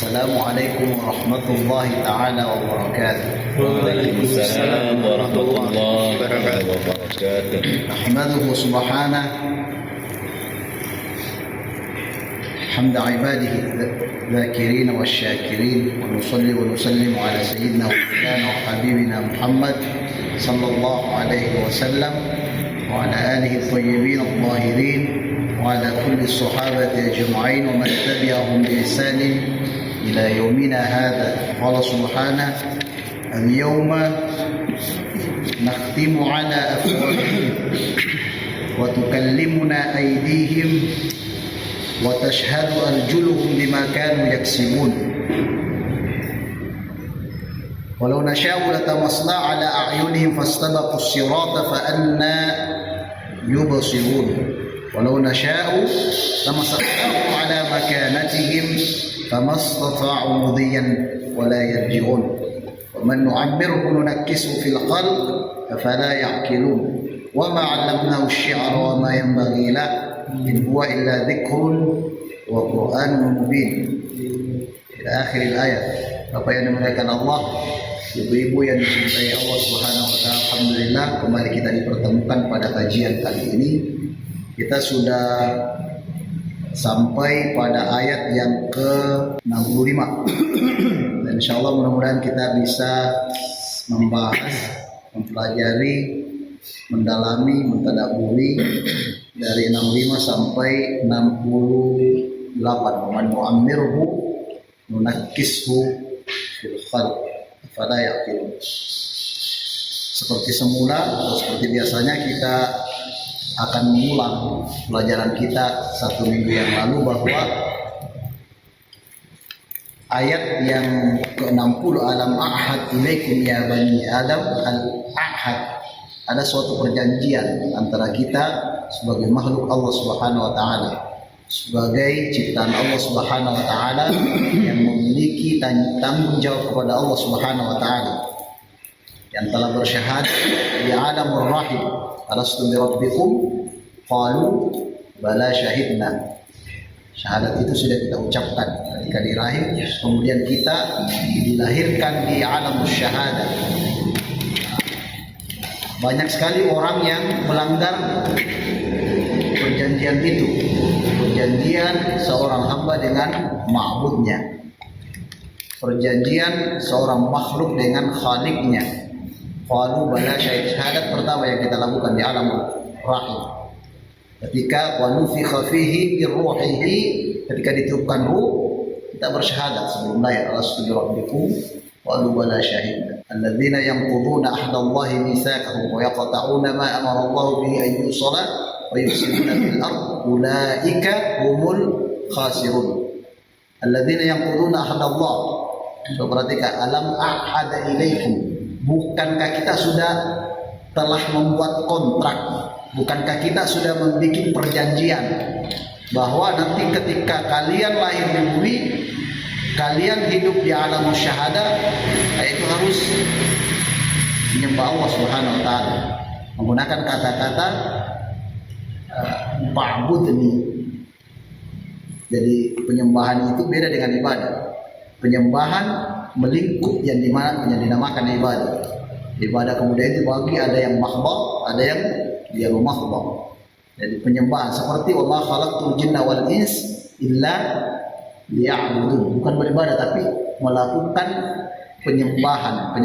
Assalamualaikum warahmatullahi ta'ala wabarakatuh. Waalaikumsalam warahmatullahi wabarakatuh. Nahmaduhu subhanahu hamda ibadihi dzakirin wasyakirin wa nusalli wa nusallimu ala sayyidina wa maulana wa habibina Muhammad sallallahu alaihi wasallam wa ala alihi thayyibin at-tahirin wa ala kulli sahabati ajma'in wa man tabi'ahum bi ihsanin ila yaumina hadha. Qala subhanahu al-yawma nakhtimu ala afwahihim wa tukallimuna aydihim wa tashhadu arjuluhum bima kanu yaksibun. Walau nasha'u latamasna ala a'yunihim fastabaqu as-sirata fa anna yubsirun. Walau nasha'u lamassaknahum ala makanatihim famastata'u mudhiyan wa la yarji'un. Wa man nu'ammirhu nunakkisuhu fil khalq afala ya'qilun. Wa ma 'allamnahu asy-syi'ra wa ma yanbaghi lahu in huwa illa dzikrun wa qur'anun mubin. Ila akhir ayat. Bapak yang dimuliakan Allah, ibu-ibu yang dicintai Allah Subhanahu wa taala, alhamdulillah kembali kita dipertemukan pada kajian kali ini. Kita sudah sampai pada ayat yang ke-65. Dan insyaallah mudah-mudahan kita bisa membahas, mempelajari, mendalami, mentadabburi dari 65 sampai 68. Man mu'ammirhu nunakkishu fil khalq fala yaqil. Seperti semula atau seperti biasanya kita akan mengulang pelajaran kita 1 minggu yang lalu bahwa ayat yang ke-60, alam ahad ilaikum ya bani adam. Al-ahad ada suatu perjanjian antara kita sebagai makhluk Allah Subhanahu wa taala, sebagai ciptaan Allah Subhanahu wa taala yang memiliki tanggung jawab kepada Allah Subhanahu wa taala, yang telah bersyahadat di alamur rahim, alastu bi rabbikum qalu bala syahidna. Syahadat itu sudah kita ucapkan ketika di rahim, kemudian kita dilahirkan di alam syahadat. Banyak sekali orang yang melanggar perjanjian itu, perjanjian seorang hamba dengan ma'budnya, perjanjian seorang makhluk dengan khaliknya. Qalu bala syahid. Syahadat pertama yang kita lakukan di alam rahim, ketika wa nufikha fihi bi ruhihi, ketika ditiupkan ruh, kita bersyahadat sebelum lahir, alastu bi rabbikum qalu bala syahidna. Alladzina yanquduna ahdallahi mitsaqahum wa yaqta'una ma amara Allah bihi an yusala wa yufsiduna fil ard ulaika humul khasirun. Alladzina yanquduna ahdallah. So perhatikan, alam ahada ilaikum. Bukankah kita sudah telah membuat kontrak? Bukankah kita sudah membuat perjanjian bahwa nanti ketika kalian lahir di bumi, kalian hidup di alam syahadah, itu harus menyembah Allah Subhanahu wa taala, menggunakan kata-kata fa'budni. Jadi penyembahan itu beda dengan ibadah. Penyembahan melingkup yang dinamakan ibadah. Ibadah kemudian itu bagi ada yang mahdhah, ada yang dia mahdhah. Jadi penyembahan seperti wa ma khalaqtul jinna wal ins illa liya'budun, bukan beribadah tapi melakukan penyembahan,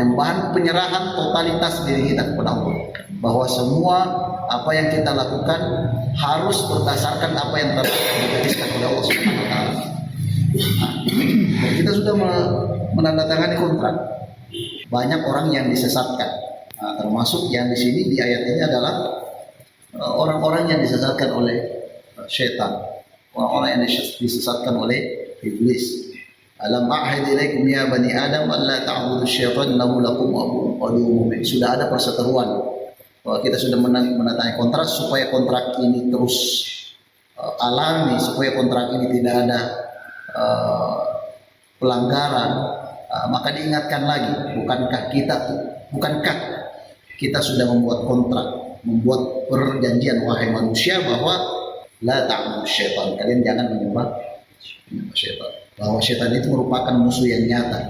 penyerahan totalitas diri kita kepada Allah, bahwa semua apa yang kita lakukan harus berdasarkan apa yang telah digariskan oleh Allah Subhanahu wa taala. Kita sudah menandatangani kontrak. Banyak orang yang disesatkan. Termasuk yang di sini di ayat ini adalah orang-orang yang disesatkan oleh syaitan, orang-orang yang disesatkan oleh iblis. Alam a'had ilaikum ya bani adam alla ta'budu syaitan innahu lakum aduwwun mubin. Sudah ada perseteruan bahwa kita sudah menandatangani kontrak supaya kontrak ini terus alami, supaya kontrak ini tidak ada pelanggaran. Maka diingatkan lagi, bukankah kita sudah membuat kontrak, membuat perjanjian wahai manusia bahwa la ta'budu syaitan, kalian jangan menyembah syaitan. bahwa syaitan itu merupakan musuh yang nyata.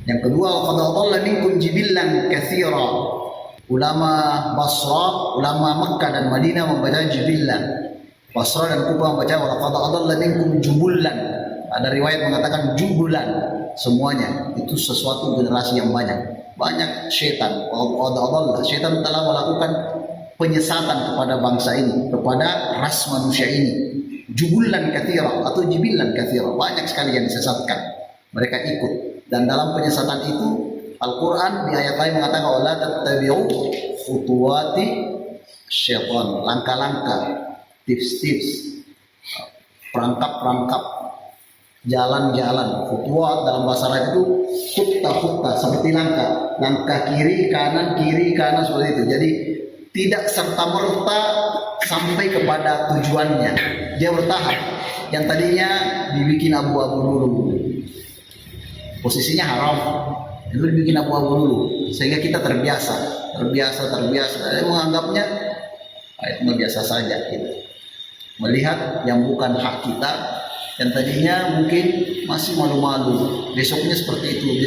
Yang kedua, qad adalla minkum jibillan katsira. Ulama Basra, ulama Makkah dan Madinah membaca jibillan. Basra dan Kufah membaca qad adalla minkum jubullan. Ada riwayat mengatakan jubulan. Semuanya itu sesuatu generasi yang banyak syaitan. Qad adalla, syaitan telah melakukan penyesatan kepada bangsa ini, kepada ras manusia ini. Jubulan katsira atau jibillan katsira, banyak sekali yang disesatkan. Mereka ikut, dan dalam penyesatan itu Al-Quran di ayat lain mengatakan wala tattabi'u khutuwati syaitan, langkah-langkah, tips-tips, perangkap-perangkap, jalan-jalan. Khutuwat dalam bahasa Arab itu khutta seperti langkah kiri kanan seperti itu. Jadi tidak serta-merta sampai kepada tujuannya. Dia bertahap. Yang tadinya dibikin abu-abu dulu, posisinya haram, itu dibikin abu-abu dulu, sehingga kita terbiasa. Dia menganggapnya itu biasa saja. Gitu. Melihat yang bukan hak kita, yang tadinya mungkin masih malu-malu, besoknya seperti itu,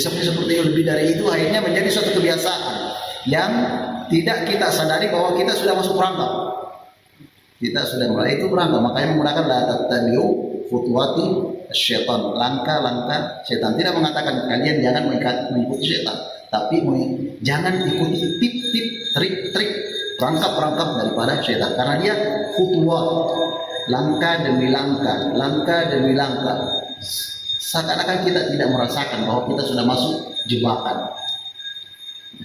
lebih dari itu, akhirnya menjadi suatu kebiasaan yang tidak kita sadari bahwa kita sudah masuk perangkap. Kita sudah mulai itu perangkap, makanya menggunakan la tattabi'u khutuwati syaitan, langkah-langkah syaitan. Tidak mengatakan kalian jangan mengikuti syaitan, tapi jangan ikuti tip-tip, trik-trik, perangkap-perangkap daripada syaitan, karena dia khutuwat, langkah demi langkah. Seakan-akan kita tidak merasakan bahwa kita sudah masuk jebakan.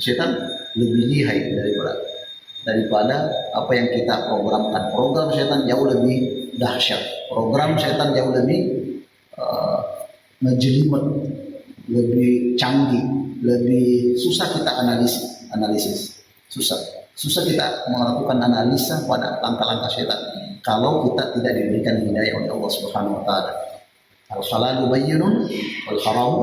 Syaitan lebih lihai daripada apa yang kita programkan. Program syaitan jauh lebih dahsyat. Program syaitan jauh lebih menjelimet, lebih canggih, lebih susah kita analisis. Susah kita melakukan analisa pada langkah-langkah syaitan kalau kita tidak diberikan hidayah oleh Allah Subhanahu wa taala. Al-halalu bayyinun wal haramu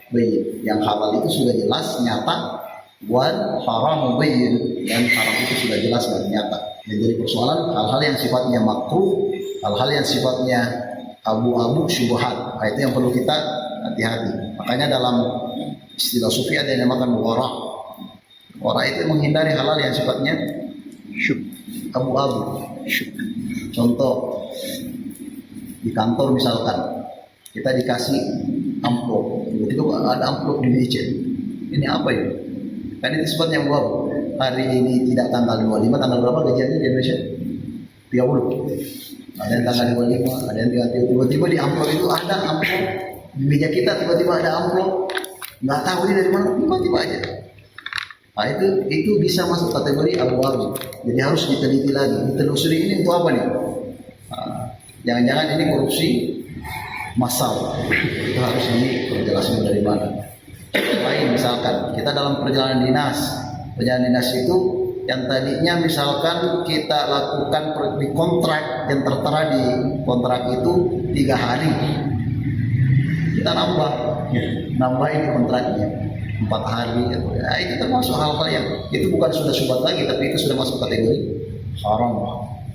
bayyin. Yang halal itu sudah jelas nyata, wal haramu bayyin, dan haram itu sudah jelas dan nyata. Yang jadi persoalan hal-hal yang sifatnya makruh, hal-hal yang sifatnya abu-abu syubhat. Nah, itu yang perlu kita hati-hati. Makanya dalam istilah sufi ada yang dinamakan wara. Wara itu menghindari hal-hal yang sifatnya abu-abu. Contoh di kantor misalkan kita dikasih amplop, tiba-tiba ada amplop di meja. Ini apa ini? Kan itu sifatnya abu-abu. Hari ini tidak tanggal 25, tanggal berapa gajiannya di Indonesia? 30. Ada yang tanggal 25, ada yang 30. Tiba-tiba di amplop itu ada amplop. Di meja kita tiba-tiba ada amplop. Nggak tahu ini dari mana, tiba-tiba aja. Nah, itu bisa masuk kategori abu-abu. Jadi harus diteliti lagi. Ditelusuri ini untuk apa nih? Jangan-jangan ini korupsi massal. Itu harus diperjelaskan dari mana. Lain misalkan kita dalam perjalanan dinas itu yang tadinya misalkan kita lakukan di kontrak yang tertera di kontrak itu 3 hari, kita nambah ini kontraknya 4 hari gitu. Ya, itu termasuk hal-hal yang itu bukan sudah syubhat lagi, tapi itu sudah masuk kategori haram.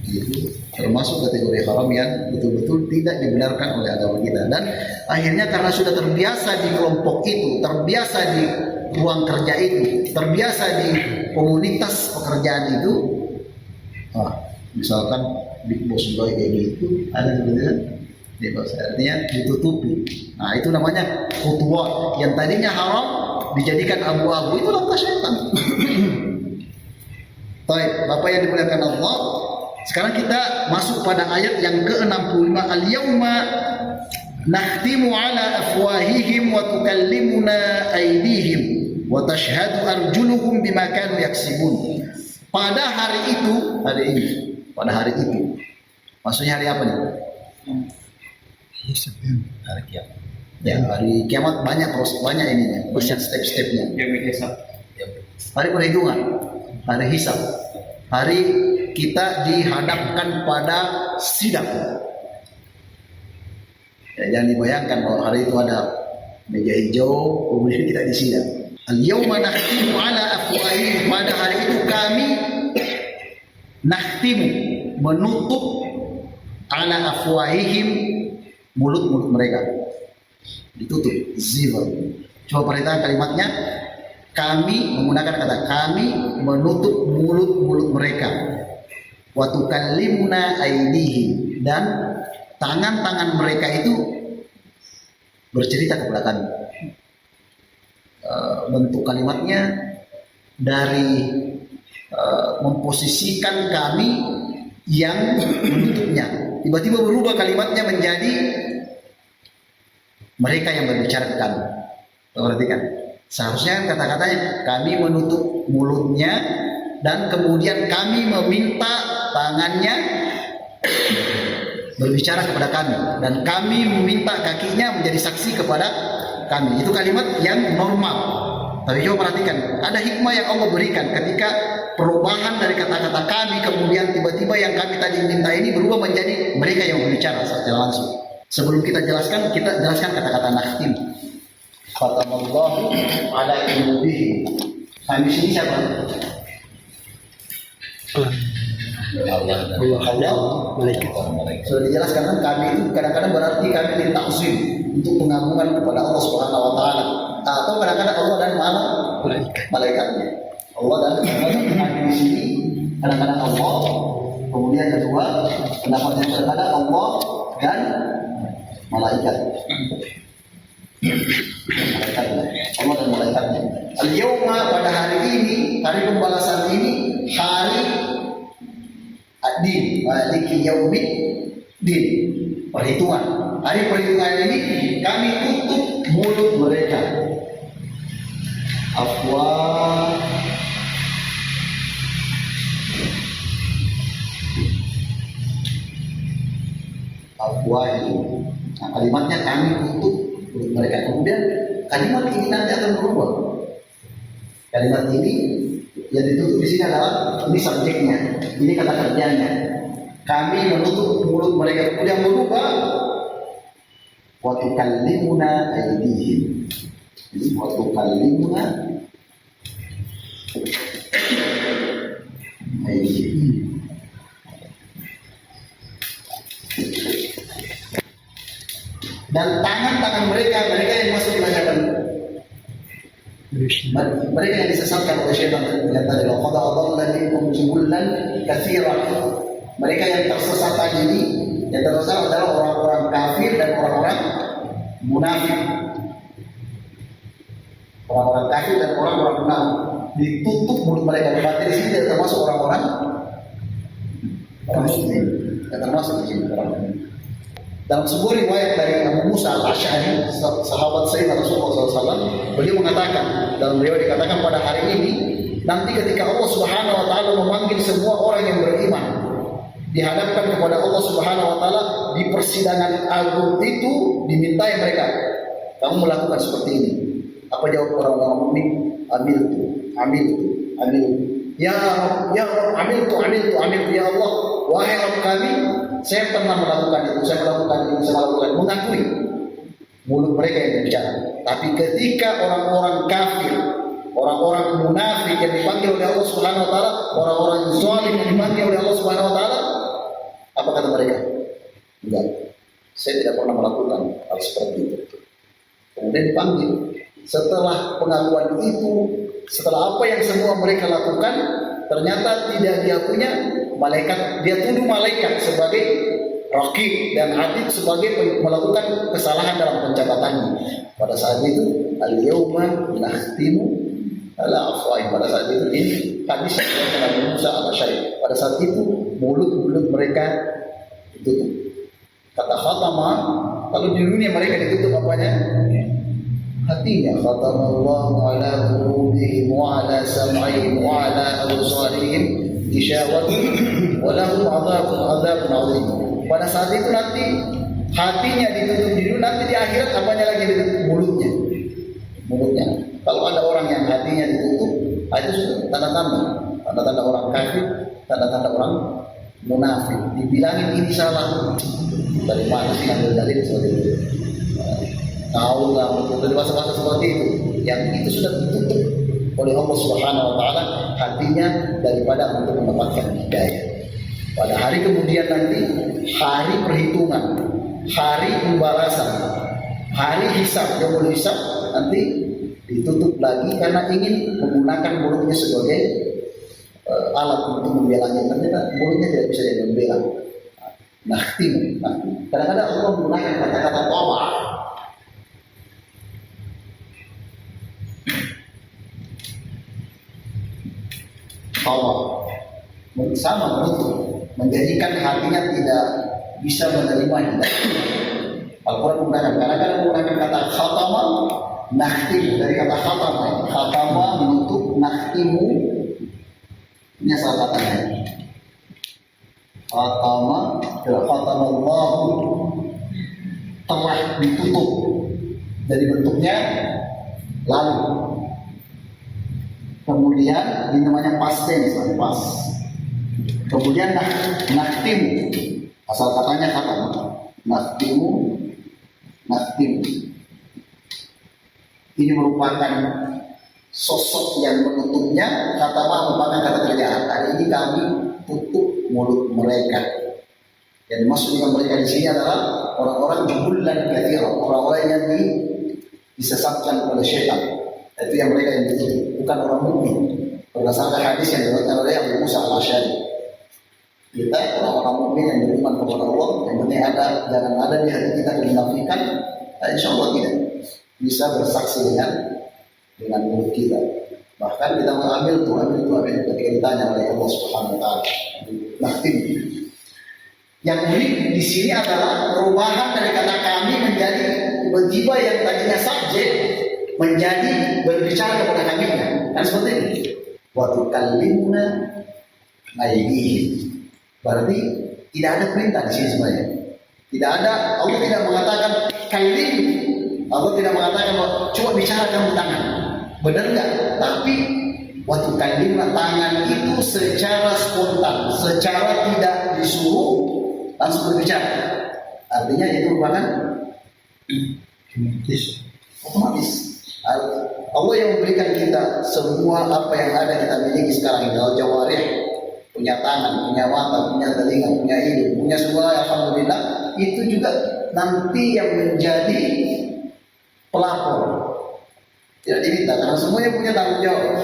Itu termasuk kategori haram yang betul-betul tidak dibenarkan oleh agama kita. Dan akhirnya karena sudah terbiasa di kelompok itu, terbiasa di ruang kerja itu, terbiasa di komunitas pekerjaan itu, misalkan big boss boy kayak gitu, ada sebetulnya big boss, artinya ditutupi. Nah, itu namanya khutwah yang tadinya haram dijadikan abu-abu, itu langkah syaitan. Baik, Bapak yang dimuliakan Allah, sekarang kita masuk pada ayat yang ke-65. Al-yawma nakhtimu ala afwahihim wa tukallimuna aydihim wa tashhadu arjuluhum bima kanu yaksibun. Pada hari itu, pada hari itu. Maksudnya hari apa nih? Hari kiamat. Ya, hari kiamat banyak ininya, banyak step-stepnya. Hari perhitungan, hari hisab. Hari kita dihadapkan pada sidang. Ya, jangan dibayangkan bahwa hari itu ada meja hijau, kemudian kita disidang. Al-yawma nakhtimu ala afwahihim, pada hari itu kami nakhtimu, menutup ala afwahihim, mulut-mulut mereka. ditutup, zifr. Coba perhatikan kalimatnya. Kami menggunakan kata kami menutup mulut mereka. Wa tukallimuna aydihim, dan tangan-tangan mereka itu bercerita kepada kami. Bentuk kalimatnya dari memposisikan kami yang menutupnya, tiba-tiba berubah kalimatnya menjadi mereka yang berbicara ke kami. Perhatikan, seharusnya kata-katanya kami menutup mulutnya dan kemudian kami meminta tangannya berbicara kepada kami dan kami meminta kakinya menjadi saksi kepada kami. Itu kalimat yang normal. Tapi coba perhatikan, ada hikmah yang Allah berikan ketika perubahan dari kata-kata kami, kemudian tiba-tiba yang kami tadi minta ini berubah menjadi mereka yang berbicara secara langsung. Sebelum kita jelaskan kata-kata nakhtim. Khatamallahu ala qulubihim. Kami sini siapa? Allah, malaikat. Sudah dijelaskan kan, kami itu kadang-kadang berarti kami ta'zim untuk pengagungan kepada Allah Subhanahu wa taala, atau kadang-kadang Allah dan malaikatnya. Allah dan kami di sini kadang-kadang Allah, kemudian kedua pendapat yang kadang-kadang Allah dan malaikat. Allah dan malaikatnya. Al-yawma, pada hari ini, hari pembalasan ini, hari ad-din, maliki yaumid din, perhitungan. Hari perhitungan ini kami tutup mulut mereka. Afwah itu. Nah, kalimatnya kami tutup mulut mereka. Kemudian kalimat ini nanti akan berubah. Kalimat ini yang ditutup di sini adalah ini subjeknya, ini kata kerjanya. Kami menutup mulut mereka, kemudian berubah. Wa tukallimuna aydihim. Wa tukallimuna aydihim. Dan tangan-tangan mereka yang masuk ke hadapan, mereka yang disesatkan oleh syaitan yang tadi, laqad adalla minkum jibulan katsiran. Mereka yang tersesat tadi ini, yang tersesat adalah orang-orang kafir dan orang-orang munafik. Orang-orang kafir dan orang-orang munafik ditutup mulut mereka. Berarti di sini tidak termasuk orang-orang muslim, tidak termasuk di sini orang. Dalam sebuah riwayat dari Abu Musa al-Asy'ari, sahabat Sayyidina Rasulullah SAW, beliau mengatakan, dalam riwayat dikatakan pada hari ini, nanti ketika Allah Subhanahu wa taala memanggil semua orang yang beriman, dihadapkan kepada Allah Subhanahu wa taala di persidangan agung itu, dimintai mereka, kamu melakukan seperti ini. Apa jawab orang-orang mukmin? Amil. Ya Rabb, amiltu. Ya Allah, wahai Rabb kami, saya pernah melakukan itu, saya melakukan, mengakui. Mulut mereka yang berbicara. Tapi ketika orang-orang kafir, orang-orang munafik yang dipanggil oleh Allah Subhanahu wa taala, orang-orang zalim yang dipanggil oleh Allah Subhanahu wa taala, apa kata mereka? Enggak, saya tidak pernah melakukan hal seperti itu. Kemudian dipanggil. Setelah pengakuan itu, setelah apa yang semua mereka lakukan, ternyata tidak diakuinya, malaikat, dia tuduh malaikat sebagai raqib dan atid sebagai melakukan kesalahan dalam pencatatannya. Pada saat itu, al-yawma nakhtimu ala afwahihim. Pada saat itu, ini hadis yang Nabi Musa al-Asy'ari. Pada saat itu, mulut mereka ditutup. Kata khatama, kalau di dunia mereka ditutup apanya? Hatinya. Khatamallahu ala qulubihim wa ala sam'ihim wa ala absarihim ghishawatun wa lahum 'adzabun 'adzim. Pada saat itu nanti hatinya ditutup di dunia, nanti di akhirat apanya lagi ditutup? Mulutnya. Kalau ada orang yang hatinya ditutup, itu sudah tanda-tanda orang kafir, tanda-tanda orang munafik. Dibilangin ini salah, dari mana sih ambil dalil seperti itu? Tahu nggak dari masa-masa seperti itu? Yang itu sudah ditutup oleh Allah Subhanahu wa taala hatinya daripada untuk mendapatkan hidayah. Pada hari kemudian nanti, hari perhitungan, hari pembalasan, hari hisab, yaumul hisab nanti ditutup lagi karena ingin menggunakan mulutnya sebagai alat untuk membelanya. Ternyata mulutnya tidak bisa jadi membela. Nah, kadang-kadang Allah menggunakan kata-kata tawa. Tawa sama menutup, menjadikan hatinya tidak bisa menerima hidayah. Al-Quran menggunakan kadang-kadang menggunakan kata khatama, nakhtim dari kata khatama. Khatama menutup, nakhtimu ini asal katanya. Khatama, khatama Allah telah ditutup dari bentuknya lalu. Kemudian ini namanya past tense, pas. Kemudian nakhtimu, asal katanya khatama, nakhtimu. Ini merupakan sosok yang menutupnya. Kata merupakan kata kerjaan. Hari ini kami tutup mulut mereka. Yang maksud dengan mereka di sini adalah orang-orang jumlah kathir, orang-orang yang disesatkan oleh syaitan. Itu yang mereka yang ditutup, bukan orang mukmin. Berdasarkan hadis yang diriwayatkan oleh Abu Musa al-Asy'ari. Kita orang-orang mukmin yang beriman kepada Allah, yang penting jangan ada di hati kita kemunafikan. Insya Allah tidak bisa bersaksi dengan mulut kita. Bahkan kita mengambil ketika ditanya oleh Allah Subhanahu Wa Taala. Yang unik di sini adalah perubahan dari kata kami menjadi jiwa yang tadinya subjek menjadi berbicara kepada kami. Kan seperti ini. Waktu kalimuna aydihim. Berarti tidak ada perintah di sini sebenarnya. Tidak ada, Allah tidak mengatakan kalim. Allah tidak mengatakan coba bicara kamu tangan. Benar enggak? Tapi waktu kalim tangan itu secara spontan, secara tidak disuruh langsung berbicara. Artinya itu merupakan otomatis. Allah yang memberikan kita semua apa yang ada kita miliki sekarang ini. Jawarih, punya tangan, punya mata, punya telinga, punya hidung, punya semua, alhamdulillah. Itu juga nanti yang menjadi pelapor. Tidak diminta karena semuanya punya tanggung jawab.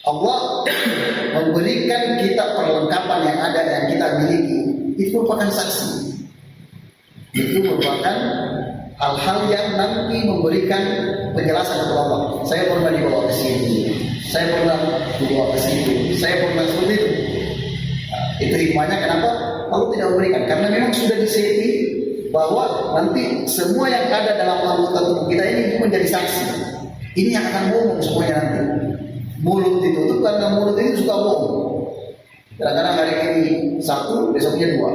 Allah memberikan kita perlengkapan yang ada yang kita miliki. Itu merupakan saksi. Itu merupakan hal-hal yang nanti memberikan penjelasan kepada Allah. Saya pernah dibawa ke sini, saya pernah dibawa ke situ, saya pernah seperti itu. Itu hikmahnya kenapa Allah tidak memberikan, karena memang sudah disetting bahwa nanti semua yang ada dalam anggota tubuh kita ini menjadi saksi. Ini yang akan bohong semuanya nanti. Mulut ditutup karena mulut itu suka bohong. Kadang-kadang hari ini satu, besoknya dua.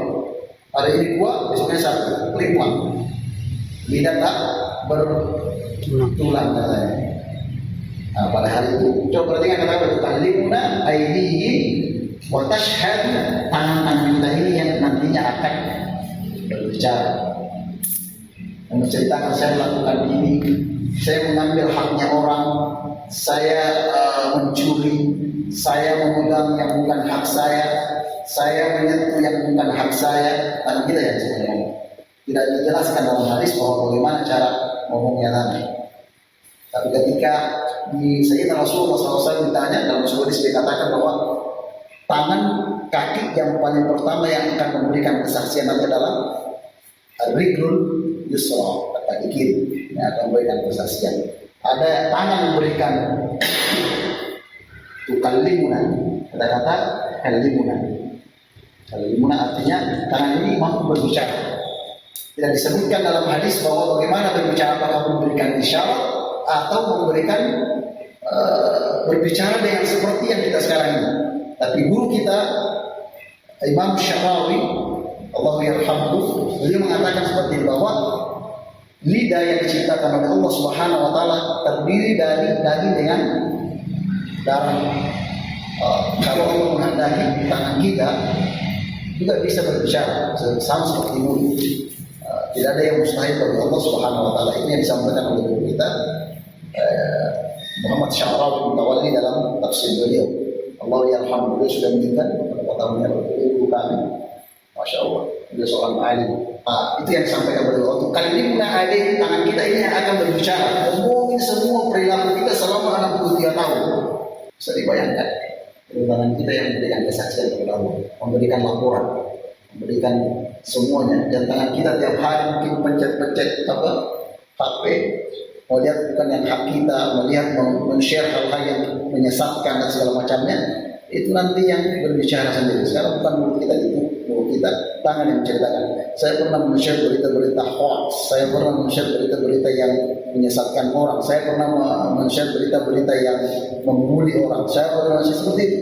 Hari ini dua, besoknya satu. Lima. Lidah tak bertulang katanya. Nah, pada hari itu coba perhatikan kata-kata talimuna aydihim wa tashhadu, tangan-tangan kita ini yang nantinya akan berbicara dan menceritakan saya melakukan ini, saya mengambil haknya orang, saya mencuri, saya memegang yang bukan hak saya menyentuh yang bukan hak saya. Tangan kita yang sebenarnya tidak dijelaskan dalam hadis bahwa bagaimana cara ngomongnya nanti. Tapi ketika di Sayyidina Rasulullah SAW ditanya dalam sebuah hadis dikatakan bahwa tangan kaki yang paling pertama yang akan memberikan kesaksian nanti adalah rijlul yusra, kaki kiri yang akan memberikan kesaksian. Ada tangan memberikan tukallimuna, kata-kata kalimuna. Kalimuna artinya tangan ini mampu berbicara. Tidak disebutkan dalam hadis bahwa bagaimana berbicara, apakah memberikan isyarat atau memberikan berbicara dengan seperti yang kita sekarang ini. Tapi guru kita Imam Syarawi, Allah yarhamhu, beliau mengatakan seperti ini bahwa lidah yang diciptakan oleh Allah Subhanahu Wa Taala terdiri dari daging dengan darah. Kalau Allah menghendaki tangan kita juga bisa berbicara, sama seperti mulut. Tidak ada yang mustahil bagi Allah Subhanahu Wa Taala. Ini yang disampaikan oleh guru kita Muhammad Syarawi Mutawalli dalam tafsir beliau. Allah yarhamhu, beliau sudah meninggal pada tahun yang lalu. Masya Allah, beliau seorang alim. Itu yang disampaikan oleh Allah. Kali ini ada tangan kita ini yang akan berbicara, ngomongin semua perilaku kita selama 63 tahun. Bisa dibayangkan, tangan kita yang memberikan kesaksian kepada Allah, memberikan laporan, memberikan semuanya. Dan tangan kita tiap hari mungkin pencet-pencet HP, melihat bukan yang hak kita, melihat men-share hal-hal yang menyesatkan dan segala macamnya. Itu nanti yang berbicara sendiri. Sekarang bukan mulut kita, itu mulut kita, tangan yang menceritakan. Saya pernah men-share berita-berita hoax, saya pernah men-share berita-berita yang menyesatkan orang, saya pernah men-share berita-berita yang membuli orang, saya pernah men-share seperti itu.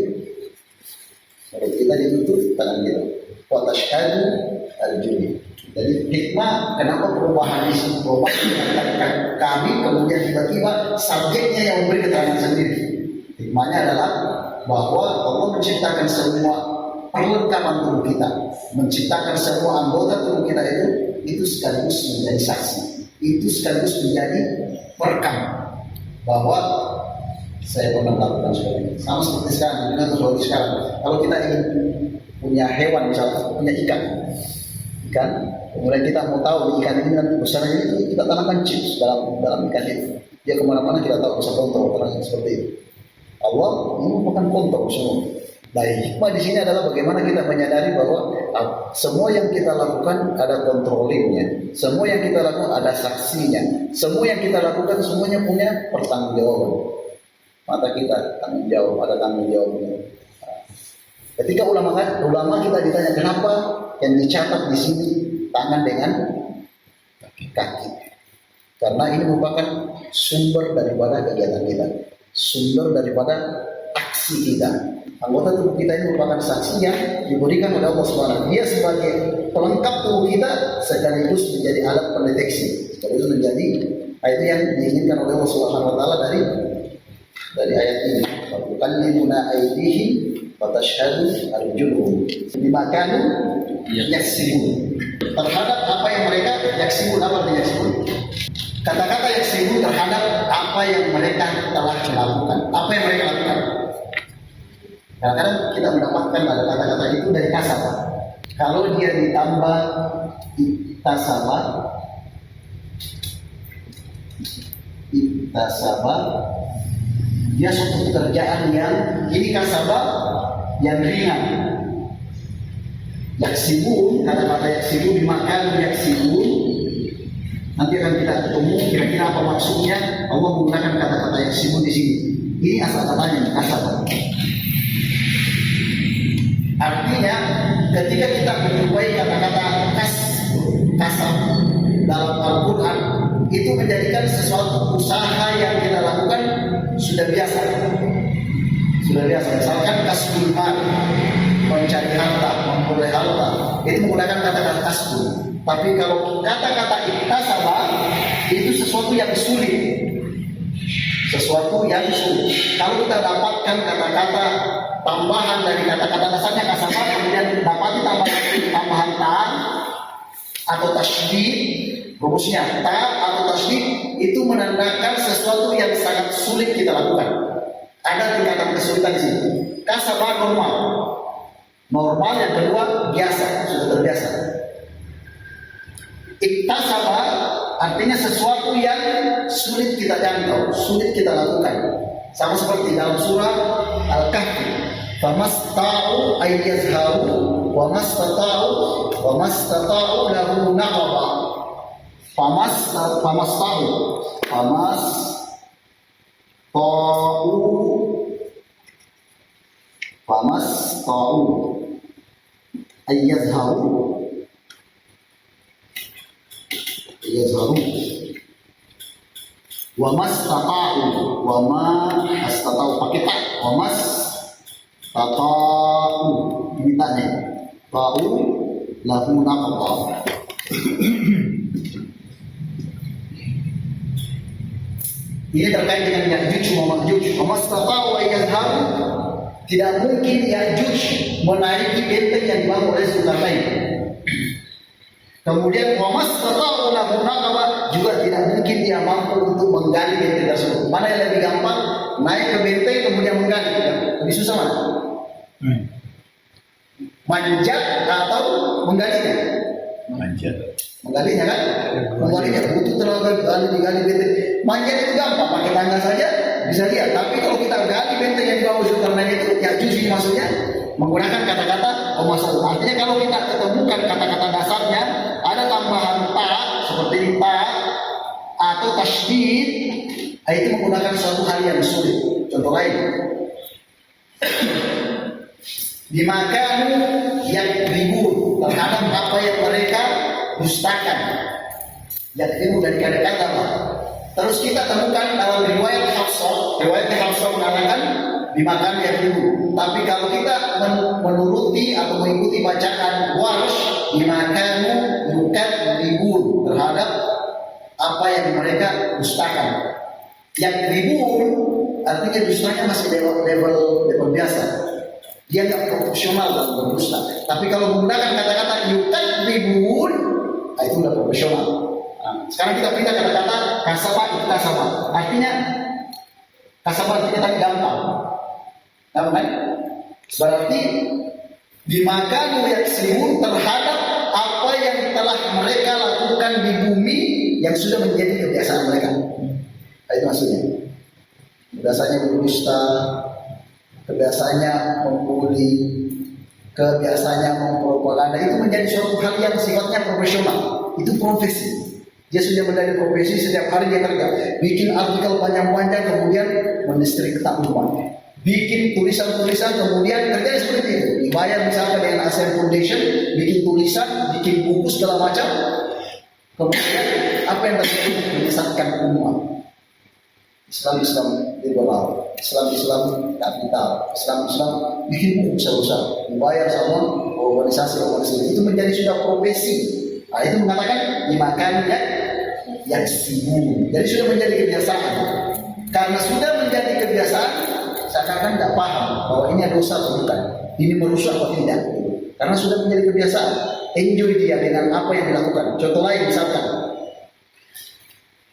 Mulut kita ditutup, tangan kita. Wa tashhadu al-judi. Jadi hikmah kenapa perubahan ini, perubahan kami kemudian tiba-tiba subjeknya yang memberi keterangan sendiri. Hikmahnya adalah bahwa Allah menciptakan semua perlengkapan tubuh kita, menciptakan semua anggota tubuh kita itu sekaligus menjadi saksi, itu sekaligus menjadi perekam bahwa saya pernah melakukan seperti ini. Sama seperti sekarang, seperti sekarang. Kalau kita ingin punya hewan, misalnya punya ikan, kemudian kita mau tahu ikan ini nanti besarnya itu, kita tanamkan chips dalam ikan itu. Dia kemana-mana kita tahu, bisa kontrol orangnya seperti itu. Allah ini merupakan kontrol semua. Nah, hikmah di sini adalah bagaimana kita menyadari bahwa semua yang kita lakukan ada kontrolingnya, semua yang kita lakukan ada saksinya, semua yang kita lakukan semuanya punya pertanggungjawaban. Mata kita tanggung jawab, ada tanggung jawabnya. Ketika ulama kita ditanya kenapa yang dicatat di sini tangan dengan kaki, karena ini merupakan sumber daripada kegiatan kita, sumber daripada aksi kita. Anggota tubuh kita ini merupakan saksi yang diberikan oleh Allah SWT. Dia sebagai pelengkap tubuh kita sekaligus menjadi alat pendeteksi, sekaligus menjadi itu yang diinginkan oleh Allah SWT dari ayat ini. Tuqallimuna aydihim wa tashhadu arjuluhum bima kanu yaksibun. Terhadap apa yang mereka yaksibun, apa artinya yaksibun? Kata-kata yaksibun terhadap apa yang mereka telah lakukan, apa yang mereka lakukan. Kadang-kadang kita mendapatkan ada kata-kata itu dari kasabah. Kalau dia ditambah iktasabah, dia suatu pekerjaan yang ini kasabah yang ringan. Yaksibun, kata-kata yaksibun dimakan yaksibun. Nanti akan kita ketemu kira-kira apa maksudnya Allah menggunakan kata-kata yaksibun di sini. Ini asal katanya kasabah. Artinya ketika kita menjumpai kata-kata kasab dalam Al-Quran, itu menjadikan sesuatu usaha yang kita lakukan sudah biasa. Misalkan kasbul mal, mencari harta, memperoleh harta, itu menggunakan kata-kata kasbul. Tapi kalau kata-kata iktasabah itu sesuatu yang sulit. Kalau kita dapatkan kata-kata tambahan dari kata-kata dasarnya kasabah, kemudian dapati tambahan ta atau tasydid, rumusnya ta atau tasydid, itu menandakan sesuatu yang sangat sulit kita lakukan. Ada tingkatan kesulitan di sini. Kasabah normal, yang kedua biasa, sudah terbiasa. Iktasabah artinya sesuatu yang sulit kita jangkau, sulit kita lakukan. Sama seperti dalam surah Al-Kahfi, famasta'u ay yazharu wa mastata'u lahu naqaba. Famasta'u ay yazharu wa mastata'u pakai tak, wa mastata'u ini taknya ta'u lahu naqaba. Ini terkait dengan Ya'juj wa Ma'juj. Wa mastata'u ay yazharu, tidak mungkin Ya'juj menaiki benteng yang dibangun oleh Zulkarnain. Kemudian wa mastata'u lahu naqaba, juga tidak mungkin dia mampu untuk menggali benteng tersebut. Mana yang lebih gampang? Naik ke benteng kemudian menggali. Lebih susah mana? Manjat atau menggalinya? Manjat. Menggalinya kan? Menggalinya butuh tenaga digali benteng. Manjat itu gampang, pakai tangga saja bisa lihat. Tapi kalau kita gali benteng yang di bawah Zulkarnain itu, ya justru maksudnya menggunakan kata-kata pemasaran. Artinya kalau kita ketemukan kata-kata dasarnya, ada tambahan ta seperti ta atau tasydid, itu menggunakan suatu hal yang sulit. Contoh lain, dimakan yang ribut terhadap apa yang mereka dustakan, yang ilmu dari kata-kata. Terus kita temukan dalam riwayat Hafsah mengatakan dimakan yang ribut. Tapi kalau kita menuruti atau mengikuti bacaan Warsh, dimakan bukan ribut terhadap apa yang mereka dustakan. Yang ribut artinya dustanya masih level biasa. Dia nggak profesional dalam berdusta. Tapi kalau menggunakan kata-kata yukadzibun, itu udah profesional. Sekarang kita pindah kata-kata kasaba itu kasaba. Artinya kasaba artinya tadi gampang. Gampang. Berarti dimakan yaksimun terhadap apa yang telah mereka lakukan di bumi yang sudah menjadi kebiasaan mereka. Itu maksudnya. Kebiasaannya berdusta, kebiasaannya membuli, kebiasaannya mempropaganda, itu menjadi suatu hal yang sifatnya profesional. Itu profesi. Dia sudah menjadi profesi, setiap hari dia kerja. Bikin artikel panjang-panjang, kemudian mendistribut uang. Bikin tulisan-tulisan, kemudian kerja seperti itu. Dibayar misalnya dengan ASEAN Foundation, bikin tulisan, bikin buku segala macam. Kemudian apa yang terjadi? Menyesatkan umat. Islam liberal, Islam kapital, Islam bikin buku besar-besar, dibayar sama organisasi itu menjadi sudah profesi. Nah, itu mengatakan dimakan yang sibuk. Jadi sudah menjadi kebiasaan. Karena sudah menjadi kebiasaan, seakan-akan tidak paham bahwa ini ada dosa atau bukan, ini merusak atau tidak. Karena sudah menjadi kebiasaan, enjoy dia dengan apa yang dilakukan. Contoh lain misalkan,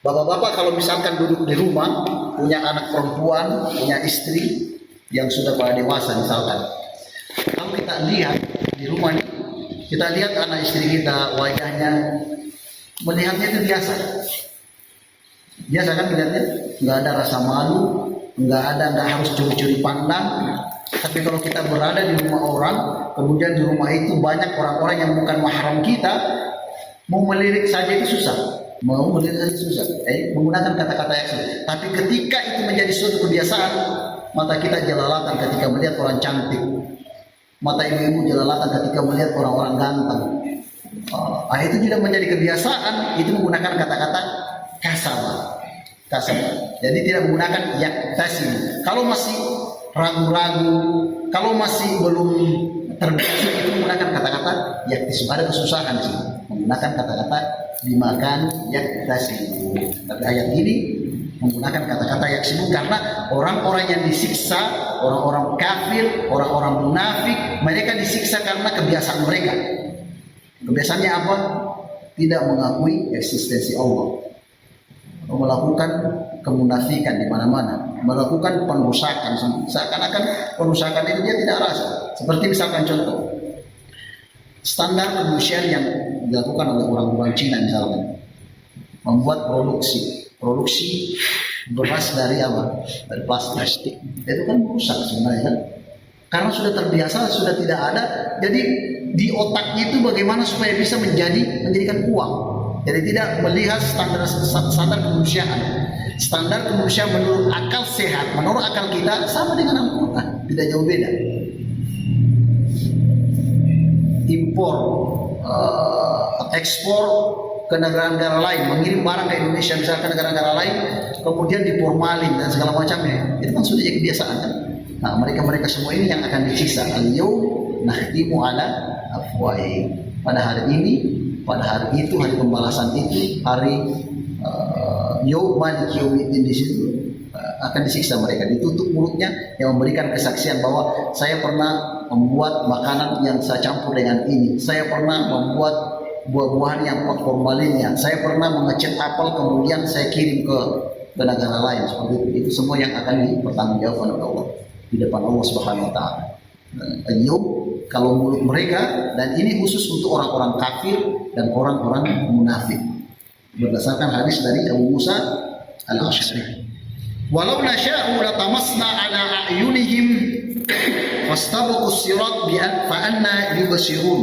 bapak-bapak kalau misalkan duduk di rumah, punya anak perempuan, punya istri yang sudah pada dewasa misalkan. Kalau kita lihat di rumah ini, kita lihat anak istri kita, wajahnya, melihatnya itu biasa. Biasa kan melihatnya, nggak ada rasa malu, nggak harus curi-curi pandang. Tapi kalau kita berada di rumah orang, kemudian di rumah itu banyak orang-orang yang bukan mahram kita, mau melirik saja itu susah. Menggunakan kata-kata yang sulit. Tapi ketika itu menjadi suatu kebiasaan, mata kita jelalatan ketika melihat orang cantik, mata ibu-ibu jelalatan ketika melihat orang-orang ganteng. Itu tidak menjadi kebiasaan, itu menggunakan kata-kata kasar. Jadi tidak menggunakan yaktasim. Kalau masih ragu-ragu, kalau masih belum terbiasa, itu menggunakan kata-kata yaktasim. Ada kesusahan sih menggunakan kata-kata dimakan yaktasimu. Tapi ayat ini menggunakan kata-kata yaksimu karena orang-orang yang disiksa, orang-orang kafir, orang-orang munafik, mereka disiksa karena kebiasaan mereka. Kebiasaannya apa? Tidak mengakui eksistensi Allah, melakukan kemunafikan di mana-mana, melakukan perusakan, seakan-akan perusakan itu dia tidak rasa. Seperti misalkan contoh, standar kemanusiaan yang dilakukan oleh orang-orang Cina misalkan, membuat produksi beras dari apa? Dari plastik. Itu kan merusak sebenarnya kan? Karena sudah terbiasa, sudah tidak ada. Jadi di otaknya itu bagaimana supaya bisa menjadikan uang. Jadi tidak melihat standar kemanusiaan. Standar kemanusiaan menurut akal sehat, menurut akal kita sama dengan Al-Quran, tidak jauh beda. Impor, ekspor ke negara-negara lain, mengirim barang ke Indonesia misalnya ke negara-negara lain, kemudian diformalin dan segala macamnya, itu kan sudah jadi kebiasaan kan? Nah, mereka semua ini yang akan disiksa. Al-yawm nahtimu ala afwahihim. Pada hari ini, pada hari itu, hari pembalasan itu, hari yaum maliki yaumiddin, di situ akan disiksa mereka, ditutup mulutnya yang memberikan kesaksian bahwa saya pernah membuat makanan yang saya campur dengan ini, saya pernah membuat buah-buahan yang formalinnya, saya pernah mengecat apel kemudian saya kirim ke negara lain, seperti itu. Itu semua yang akan dipertanggungjawabkan oleh Allah di depan Allah Subhanahu wa taala. Ayub, kalau mulut mereka, dan ini khusus untuk orang-orang kafir dan orang-orang munafik. Berdasarkan hadis dari Abu Musa Al-Asy'ari. Walau nasya'u latamasna ala a'yunihim fastabaqus sirat fa anna yubsirun.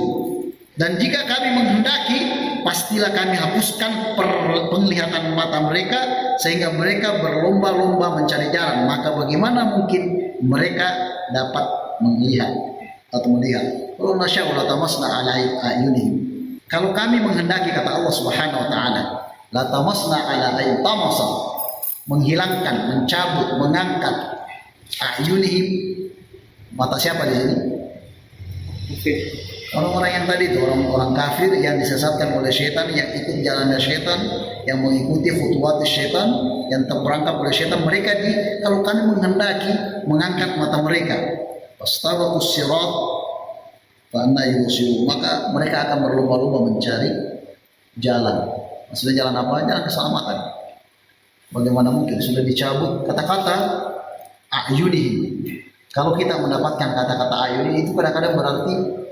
Dan jika kami menghendaki, pastilah kami hapuskan penglihatan mata mereka sehingga mereka berlomba-lomba mencari jalan. Maka bagaimana mungkin mereka dapat melihat atau melihat? Walau nasya'u latamasna ala a'yunihim. Kalau kami menghendaki, kata Allah Subhanahu wa taala, latamasna ala a'yun, tamasa, menghilangkan, mencabut, mengangkat a'yunihim, mata siapa di sini? Orang-orang yang tadi itu, orang-orang kafir yang disesatkan oleh syaitan, yang ikut jalannya syaitan, yang mengikuti khutuwat syaitan, yang terperangkap oleh syaitan. Mereka kalau kami menghendaki mengangkat mata mereka, fastabaqus sirat fa anna yubsirun, maka mereka akan berlomba-lomba mencari jalan. Maksudnya jalan apa? Jalan keselamatan. Bagaimana mungkin sudah dicabut kata-kata a'yunihim. Kalau kita mendapatkan kata-kata a'yunihim itu kadang-kadang berarti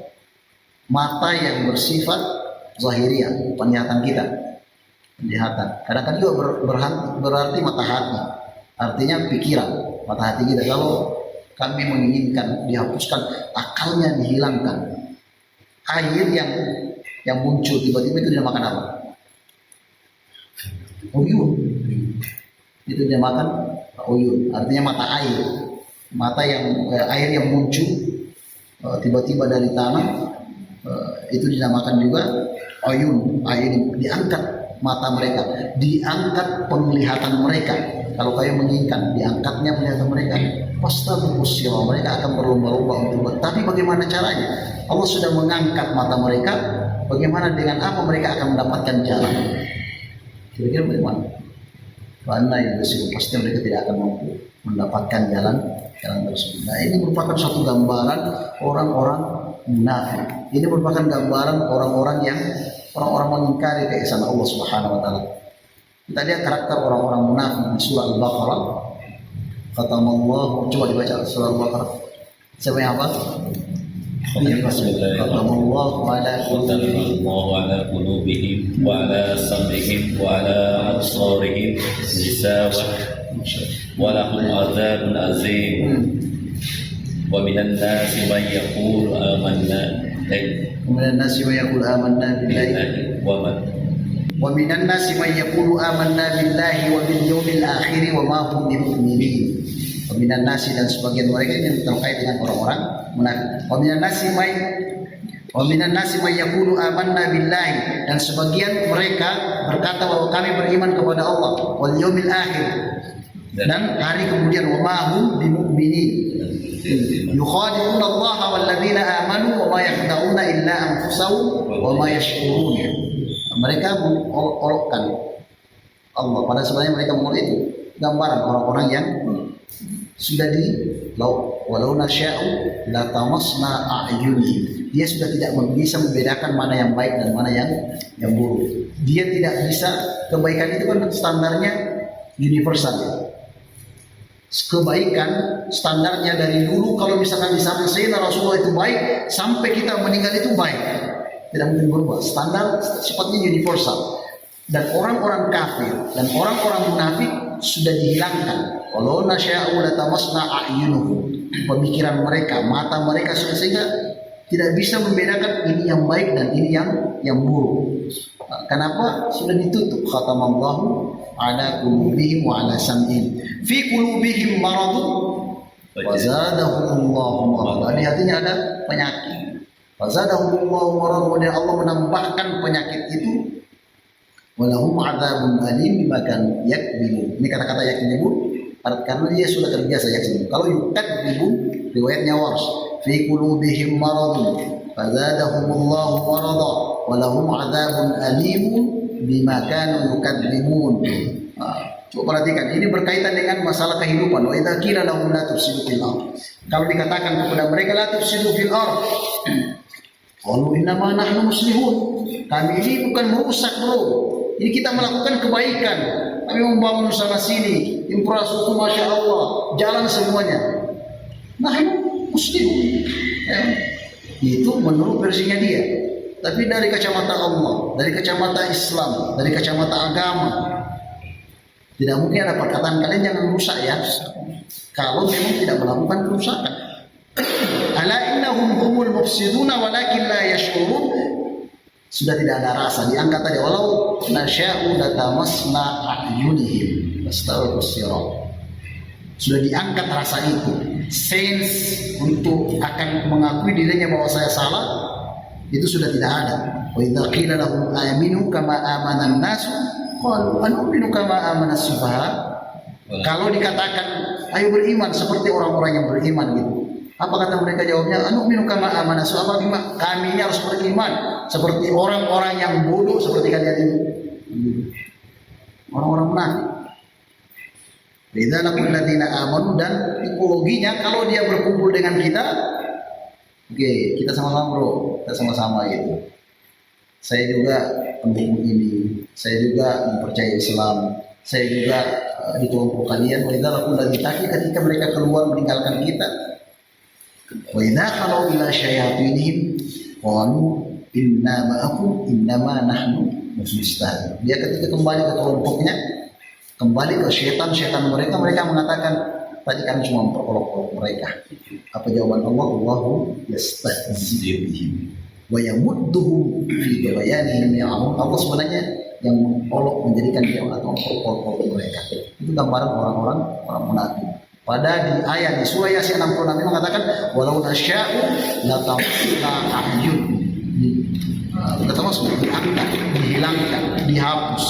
mata yang bersifat zahiriyah, penglihatan kita, penglihatan. Kadang-kadang juga berarti mata hati, artinya pikiran, mata hati kita. Kalau kami menginginkan dihapuskan, akalnya dihilangkan, air yang muncul tiba-tiba itu dinamakan apa? Uyun. Itu dinamakan uyun, artinya mata air, mata yang air yang muncul tiba-tiba dari tanah. Itu dinamakan juga ayun. Ayun, diangkat mata mereka, diangkat penglihatan mereka. Kalau kalian menginginkan diangkatnya penglihatan mereka, pastabaqus sirat, mereka akan berlomba-lomba untuk. Tapi bagaimana caranya? Allah sudah mengangkat mata mereka. Bagaimana dengan apa mereka akan mendapatkan jalan? Kira-kira bagaimana? Karena itu pasti mereka tidak akan mampu mendapatkan jalan tersebut. Nah, ini merupakan suatu gambaran orang-orang munafik. Ini merupakan gambaran orang-orang mengingkari keesaan Allah Subhanahu wa taala. Kita lihat karakter orang-orang munafik di surah Al-Baqarah. Kata Allah, coba dibaca surah Al-Baqarah. Siapa yang hafal? Kata Allah ala qulubihim wa ala sam'ihim wa ala absarihim ghishawah wa lahum adzabun azim. ومن الناس من يقول آمنا ومن الناس من يقول آمنا بالله ومن الناس من يقول آمنا بالله وباليوم الآخر وما هم بمؤمنين. ومن الناس, dan sebagian mereka yang terkait dengan orang-orang munafik. ومن الناس من يقول آمنا بالله, dan sebagian mereka berkata bahwa kami beriman kepada Allah wal yaumil akhir, dan hari kemudian, وما هم بمؤمنين. Yukhadi'una Allah wal ladzina amanu wa ma yakhda'una illa anfusahum wa ma yash'urun. Mereka mengolok-olokkan Allah, padahal sebenarnya mereka mengolok itu gambaran orang-orang yang sudah walau nasya'u la tamasna a'yunihim. Dia sudah tidak bisa membedakan mana yang baik dan mana yang buruk. Dia tidak bisa, kebaikan itu kan standarnya universal. Kebaikan standarnya dari dulu, kalau misalkan di zaman Sayyidina Rasulullah itu baik, sampai kita meninggal itu baik, tidak mungkin berubah. Standar sifatnya universal. Dan orang-orang kafir dan orang-orang munafik sudah dihilangkan. Walau nasya'u latamasna a'yunuhum. Pemikiran mereka, mata mereka sudah, sehingga tidak bisa membedakan ini yang baik dan ini yang buruk. Kenapa? Sudah ditutup. Khatamallahu ala qulubihim wa ala sam'ihim. Fi qulubihim maradun wa zadahumullahu marad. Di hatinya ada penyakit. Wa zadahumullahu marad, dan Allah menambahkan penyakit itu. Walahum adzabun alim bima kanu yakdzibun. Ini kata-kata yakdzibun karena dia sudah terbiasa yakdzibun. Kalau yukadzibun, riwayatnya Warsh, fi qulubihim maradun fa zadahumullahu marada walahum adzabun alim bima kanu yukadzibun. Coba perhatikan, ini berkaitan dengan masalah kehidupan. Wa idza qila lahum la tufsidu fil ardh. Kalau dikatakan kepada mereka la tufsidu fil ardh, qalu innama nahnu muslihun. Kami ini bukan merusak, bro. Ini kita melakukan kebaikan. Kami membangun sana sini, infrastruktur, masya Allah, jalan semuanya. Nahnu muslihun. Itu menurut versinya dia. tapi dari kacamata Allah, dari kacamata Islam, dari kacamata agama. Tidak mungkin ada perkataan kalian jangan rusak ya, kalau memang tidak melakukan kerusakan. Ala innahum humul mufsiduna walakin la yash'urun. Sudah tidak ada rasa, diangkat tadi walau nasya'u latamasna a'yunihim astagfirus sirat. Sudah diangkat rasa itu, sense untuk akan mengakui dirinya bahwa saya salah itu sudah tidak ada. Wa idza qila lahum aminu kama amana an-nas qalu anu'minu kama amana as-sufaha. Kalau dikatakan ayo beriman seperti orang-orang yang beriman gitu, apa kata mereka jawabnya? Anu'minu kama amana as-sufaha. Kami ini harus beriman seperti orang-orang yang bodoh seperti kalian ini. Orang-orang munafik. Lidzalika alladziina aamanu, dan tipologinya kalau dia berkumpul dengan kita, oke, kita sama-sama bro, kita sama-sama gitu. Saya juga pendukung ini, saya juga mempercayai Islam, saya juga di kelompok kalian. Lidzalika alladziina, ketika mereka keluar meninggalkan kita, wa idza kalau ila syayatinihim qalu inna ma'akum innama nahnu mustahzi'un. Dia ketika kembali ke kelompoknya, kembali ke syaitan mereka, mereka mengatakan tadi kami cuma memperolok-olok mereka. Apa jawaban Allah? Allahu yastahzi'u bihim wa yamudduhum fi bayanihim ya'lamun. Allah sebenarnya yang mengolok, menjadikan dia atau memperolok-olok mereka. Itu gambaran orang munafik. Pada di ayat di surah Yasin 66 mengatakan walau nasya'u latamasna a'yun. Kita termasuk diangkat, dihilangkan, dihapus.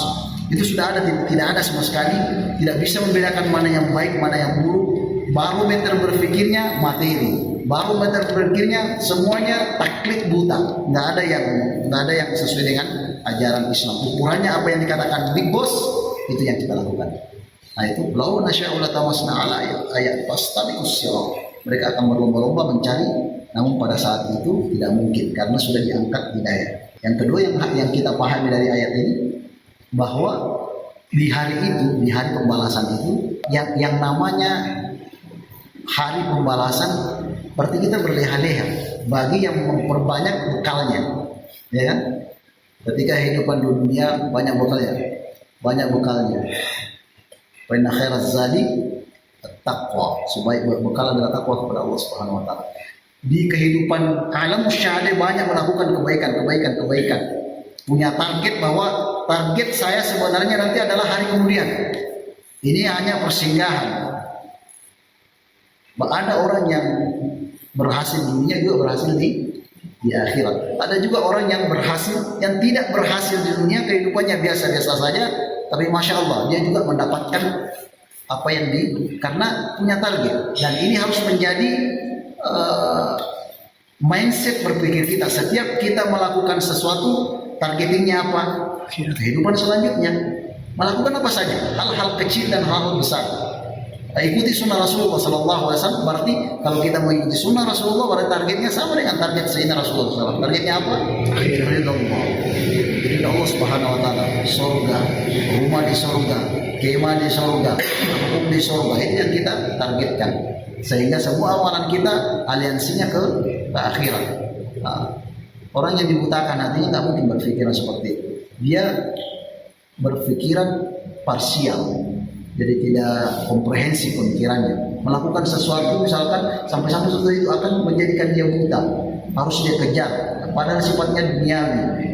Itu sudah ada, tidak ada sama sekali, tidak bisa membedakan mana yang baik, mana yang buruk. Barometer berpikirnya materi, barometer berpikirnya semuanya taklid buta, nggak ada yang sesuai dengan ajaran Islam. Ukurannya apa yang dikatakan big boss, itu yang kita lakukan. Nah itu lau nasya'u latamasna ala ayat fastabiqus sirat. Mereka akan berlomba-lomba mencari, namun pada saat itu tidak mungkin karena sudah diangkat hidayah. Yang kedua yang kita pahami dari ayat ini, bahwa di hari itu, di hari pembalasan itu, yang namanya hari pembalasan, berarti kita berleha-leha bagi yang memperbanyak bekalnya, ya kan? Ketika kehidupan dunia banyak bekalnya. Fa inna khairaz zadi at-taqwa. Sebaik bekal adalah takwa kepada Allah Subhanahu wa taala. Di kehidupan alam syahada banyak melakukan kebaikan. Punya target bahwa target saya sebenarnya nanti adalah hari kemudian. Ini hanya persinggahan. Ada orang yang berhasil di dunia juga berhasil di akhirat. Ada juga orang yang berhasil, yang tidak berhasil di dunia, kehidupannya biasa-biasa saja, tapi masya Allah dia juga mendapatkan apa yang karena punya target. Dan ini harus menjadi mindset berpikir kita. Setiap kita melakukan sesuatu, targetingnya apa? Kehidupan selanjutnya. Melakukan apa saja, hal-hal kecil dan hal-hal besar. Ikuti sunnah Rasulullah SAW. Berarti kalau kita mengikuti sunnah Rasulullah, berarti targetnya sama dengan target Sayyidina Rasulullah SAW. Targetnya apa? Ridha Allah Subhanahu wa taala, surga, rumah di surga, kemah di surga, hukum di surga. Itu yang kita targetkan. Sehingga semua amalan kita aliansinya ke akhirat. Nah, orang yang dibutakan hatinya nggak mungkin berpikiran seperti itu. Dia berpikiran parsial, jadi tidak komprehensif pemikirannya. Melakukan sesuatu misalkan sampai-sampai sesuatu itu akan menjadikan dia buta, harus dia kejar. Padahal sifatnya duniawi,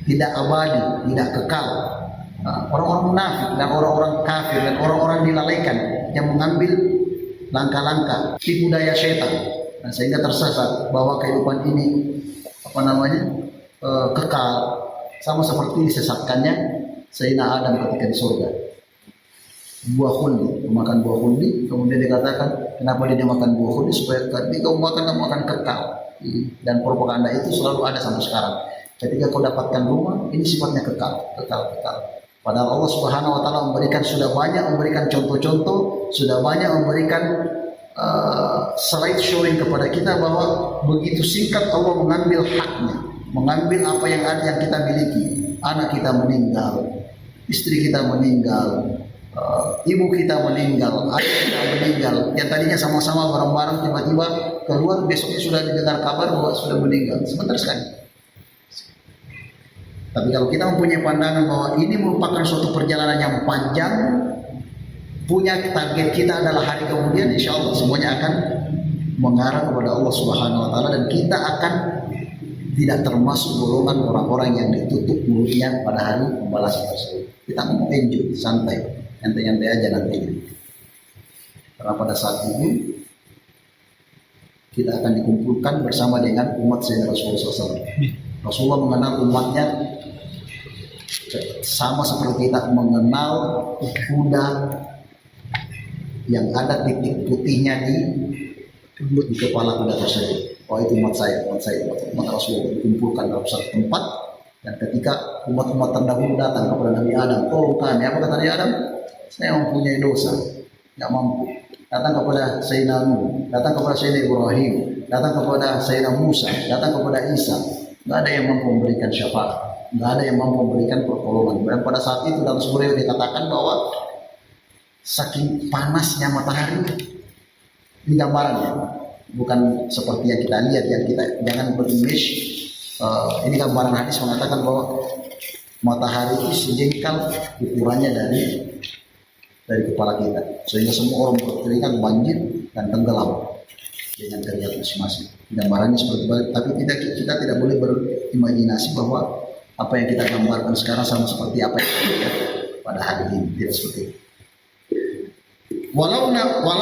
tidak abadi, tidak kekal. Nah, orang-orang munafik dan orang-orang kafir dan orang-orang dilalaikan yang mengambil langkah-langkah tipu daya setan, nah, sehingga tersesat bahwa kehidupan ini kekal, sama seperti disesatkannya Sayyidina Adam ketika di surga. Buah khuldi, memakan buah khuldi, kemudian dikatakan kenapa dia makan buah khuldi, supaya ketika kamu akan kekal. Dan propaganda itu selalu ada sampai sekarang. Ketika kau dapatkan rumah, ini sifatnya kekal. Padahal Allah Subhanahu wa taala sudah banyak memberikan contoh-contoh, sudah banyak memberikan slide showing kepada kita bahwa begitu singkat Allah mengambil haknya, mengambil apa yang ada yang kita miliki. Anak kita meninggal, istri kita meninggal, ibu kita meninggal, ayah kita meninggal. Yang tadinya sama-sama bareng-bareng tiba-tiba keluar, besoknya sudah didengar kabar bahwa sudah meninggal. Sebentar sekali. Tapi kalau kita mempunyai pandangan bahwa ini merupakan suatu perjalanan yang panjang, punya target kita adalah hari kemudian, insya Allah semuanya akan mengarah kepada Allah Subhanahu Wa Taala dan kita akan tidak termasuk golongan orang-orang yang ditutup mulutnya pada hari pembalasan tersebut. Kita mau enjoy, santai, nyantai-nyantai aja nantinya. Karena pada saat itu kita akan dikumpulkan bersama dengan umat Sayyidina Rasulullah SAW. Rasulullah mengenal umatnya sama seperti kita mengenal kuda yang ada titik putihnya di kepala kuda tersebut. Oh itu umat saya, umat Rasulullah dikumpulkan dalam satu tempat. Dan ketika umat-umat terdahulu datang kepada Nabi Adam, tolong kami, apa kata Nabi Adam? Saya mempunyai dosa, tidak mampu. Datang kepada Sayyidina Nuh, datang kepada Sayyidina Ibrahim, datang kepada Sayyidina Musa, datang kepada Isa. Tidak ada yang mampu memberikan syafaat, tidak ada yang mampu memberikan pertolongan. Dan pada saat itu dalam sebuah riwayat dikatakan bahwa saking panasnya matahari, ini gambarannya, bukan seperti yang kita lihat, yang kita jangan berimage. Ini gambaran hadis mengatakan bahwa matahari itu sejengkal ukurannya dari kepala kita, sehingga semua orang berkeringat, banjir dan tenggelam dengan keringat masing-masing. Gambarannya seperti itu, tapi kita tidak boleh berimajinasi bahwa apa yang kita gambarkan sekarang sama seperti apa yang kita lihat pada hari ini, tidak seperti itu. Walau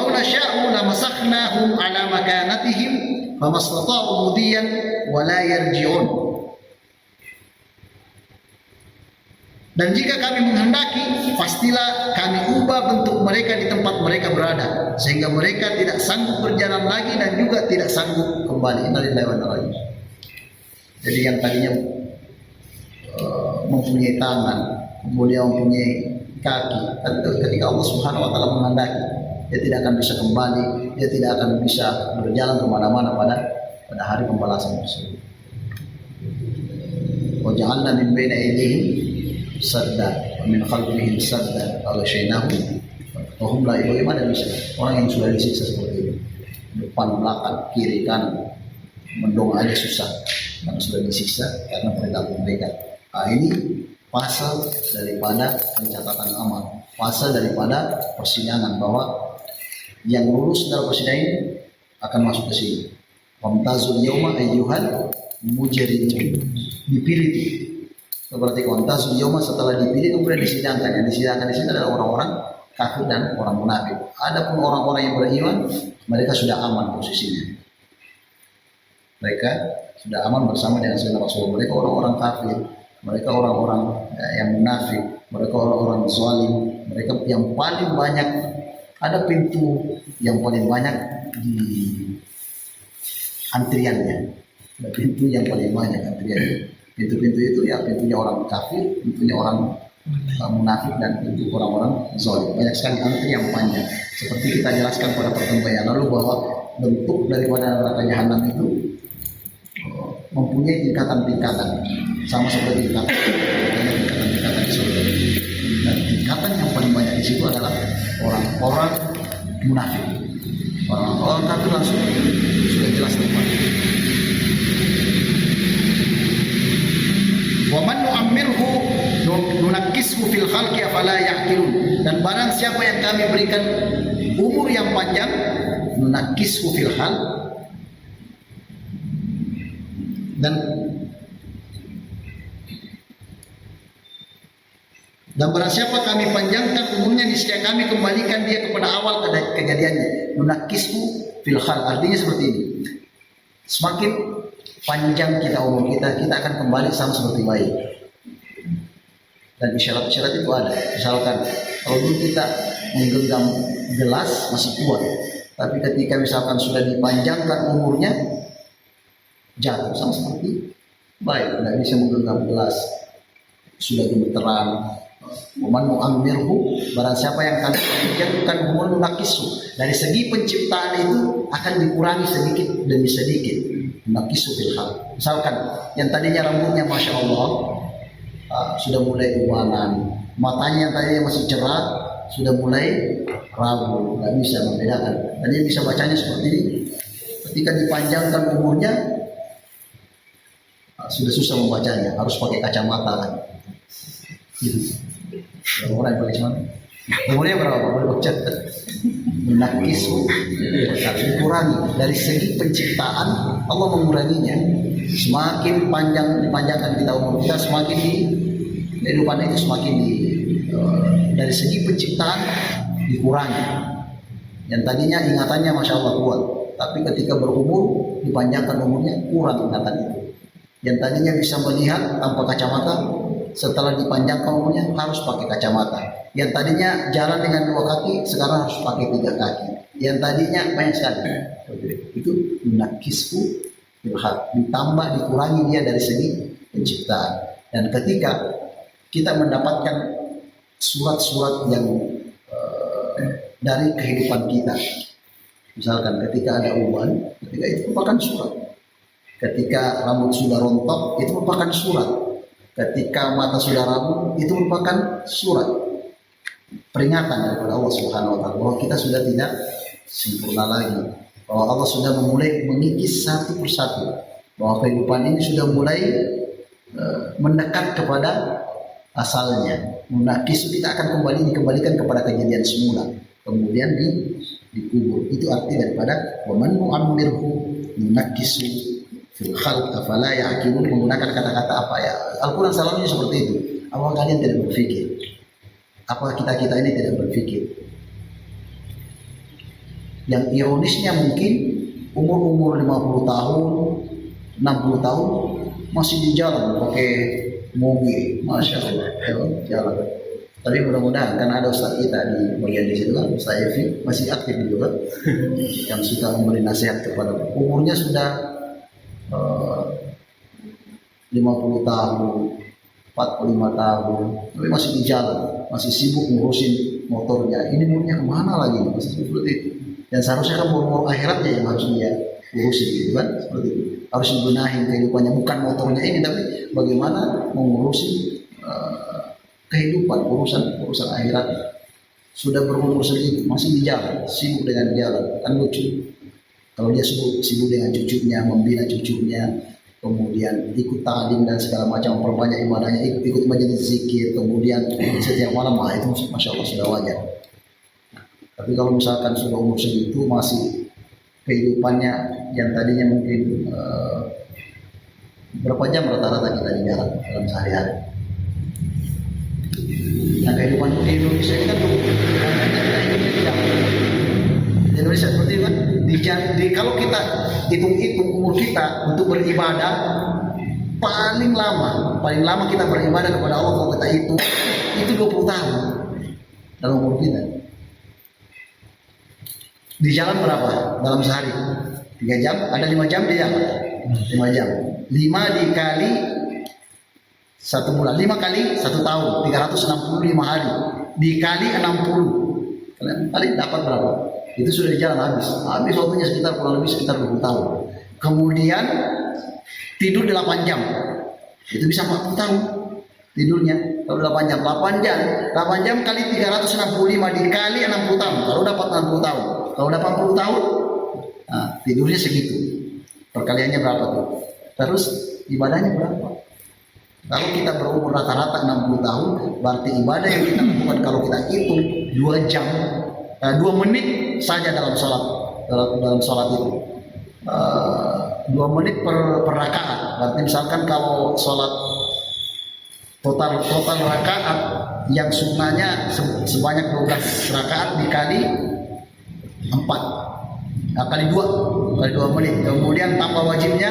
nasya'u lamasakhnahum ala makanatihim famastata'u mudiyan wa la yarji'un. Dan jika kami menghendaki, pastilah kami ubah bentuk mereka di tempat mereka berada, sehingga mereka tidak sanggup berjalan lagi dan juga tidak sanggup kembali. Innalillahi wa inna ilaihi raji'un. Jadi yang tadinya mempunyai tangan, kemudian mempunyai kaki, ketika Allah Subhanahu Wa Taala menghendaki, dia tidak akan bisa kembali, dia tidak akan bisa berjalan kemana-mana pada hari pembalasan tersebut. Wa ja'alna min baini aydihim sadda min khalfihim sadda al-shainahu wa hum la ilaha. Bagaimana bisa orang yang sudah disiksa seperti itu, depan belakang kiri kanan mendong aja susah karena sudah disiksa karena perilaku mereka. Ini pasal daripada pencatatan amal, pasal daripada persidangan, bahwa yang lulus dalam persidangan ini akan masuk ke sini. Wamtazul yawma ayyuhal mujrimun, dipilih. Berarti kontazul yawma, setelah dipilih kemudian disidangkan. Yang disidangkan di sini adalah orang-orang kafir dan orang munafik. Adapun orang-orang yang beriman, mereka sudah aman posisinya. Mereka sudah aman bersama dengan Sayyidina Rasulullah. Mereka orang-orang kafir, mereka orang-orang yang munafik, mereka orang-orang zalim, mereka yang paling banyak, ada pintu yang paling banyak di antriannya. Ada pintu yang paling banyak antriannya. Pintu-pintu itu ya pintunya orang kafir, pintunya orang munafik, dan pintu orang-orang zalim. Banyak sekali antri yang panjang. Seperti kita jelaskan pada pertemuan yang lalu bahwa bentuk daripada neraka jahanam itu mempunyai tingkatan-tingkatan, sama seperti tingkatan-tingkatan di surga. Dan tingkatan yang paling banyak di situ adalah orang-orang munafik. Orang-orang kafir langsung sudah jelas tempat. Wa man nu'ammirhu nunakkishu fil khalqi afala ya'qilun. Dan barang siapa yang kami berikan umur yang panjang, nunakkishu fil khalq, dan barang siapa kami panjangkan umurnya, niscaya kami kembalikan dia kepada awal kejadiannya. Nunakkishu fil khalq artinya seperti ini. Semakin panjang kita umur kita akan kembali sama seperti bayi. Dan isyarat-isyarat itu ada. Misalkan kalau dulu kita menggenggam gelas masih kuat, tapi ketika misalkan sudah dipanjangkan umurnya, jatuh sama seperti bayi, tidak bisa menggenggam gelas, sudah gemeteran. Man mu'ammirhu, barang siapa yang kami panjangkan umur, nunakisu, dari segi penciptaan itu akan dikurangi sedikit demi sedikit. Nakisu fil khalq. Misalkan yang tadinya rambutnya masya Allah sudah mulai ubanan, matanya yang tadinya masih cerah sudah mulai ragu, nggak bisa membedakan. Dan dia bisa bacanya seperti ini. Ketika dipanjangkan umurnya, sudah susah membacanya, harus pakai kacamata kan. Gitu. Orang yang pakai kacamata. Umurnya berapa? Boleh baca? Menakisu, dikurangi dari segi penciptaan Allah menguranginya. Semakin panjang dipanjangkan kita umur kita, semakin di kehidupan itu semakin dari segi penciptaan dikurangi. Yang tadinya ingatannya masya Allah kuat, tapi ketika berumur dipanjangkan umurnya, kurang ingatan itu. Yang tadinya bisa melihat tanpa kacamata, setelah dipanjangkan umurnya harus pakai kacamata. Yang tadinya jalan dengan 2 kaki, sekarang harus pakai 3 kaki. Yang tadinya banyak sekali. Itu nakisku ditambah, dikurangi dia dari segi penciptaan. Dan ketika kita mendapatkan surat-surat yang dari kehidupan kita, misalkan ketika ada uban, ketika itu merupakan surat. Ketika rambut sudah rontok, itu merupakan surat. Ketika mata sudah rabun, itu merupakan surat. Peringatan daripada Allah Subhanahu wa taala bahwa kita sudah tidak sempurna lagi. Bahwa Allah sudah memulai mengikis satu persatu. Bahwa kehidupan ini sudah mulai mendekat kepada asalnya. Menakis kita akan dikembalikan kepada kejadian semula. Kemudian dikubur. Itu arti daripada waman nu'ammirhu nunakisu fil khalq afala ya'qilun, menggunakan kata-kata apa ya? Al-Qur'an selalu seperti itu. Apa kalian tidak berpikir? Apa kita ini tidak berpikir? Yang ironisnya mungkin umur 50 tahun, 60 tahun masih di jalan pakai mobil, masya Allah, jalan. Tapi mudah-mudahan kan ada ustaz kita di bagian di situ kan, Ustaz Evi masih aktif juga, yang suka memberi nasihat kepada umurnya sudah 50 tahun, 45 tahun, tapi masih di jalan, masih sibuk ngurusin motornya. Ini umurnya kemana lagi? Masih seperti itu. Dan seharusnya kan umur akhiratnya yang harus dia urusin gitu kan, seperti itu. Harus dibenahi kehidupannya, bukan motornya ini, tapi bagaimana mengurusi kehidupan, urusan akhirat. Sudah berumur segitu masih di jalan, sibuk dengan jalan, kan lucu. Kalau dia sibuk dengan cucunya, membina cucunya, kemudian ikut ta'lim dan segala macam, perbanyak ibadahnya, ikut majelis zikir, kemudian setiap malam, itu masya Allah sudah wajar. Tapi kalau misalkan sudah umur segitu masih kehidupannya yang tadinya mungkin berapa jam rata-rata kita di jalan dalam sehari-hari. Nah, kehidupan di Indonesia ini kan di Indonesia seperti itu kan, kalau kita hitung-hitung umur kita untuk beribadah, paling lama kita beribadah kepada Allah kalau kita itu 20 tahun dalam umur kita. Di jalan berapa dalam sehari? 3 jam, ada 5 jam di jalan. 5 jam. 5 dikali 1 bulan, 5 kali 1 tahun, 365 hari. Dikali 60. Kali dapat berapa? Itu sudah di jalan habis waktunya kurang lebih sekitar 20 tahun. Kemudian tidur 8 jam. Itu bisa 40 tahun tidurnya. Kalau 8 jam kali 365 dikali 60 tahun. Kalau dapat 60 tahun. Kalau 80 tahun, nah, tidurnya segitu. Perkaliannya berapa tuh? Terus ibadahnya berapa? Kalau kita berumur rata-rata 60 tahun, berarti ibadah yang kita lakukan kalau kita hitung 2 jam, 2 menit saja dalam sholat itu. 2 menit per rakaat. Berarti misalkan kalau sholat total rakaat yang sunnahnya sebanyak 12 rakaat dikali 4, kali 2 menit. Kemudian tambah wajibnya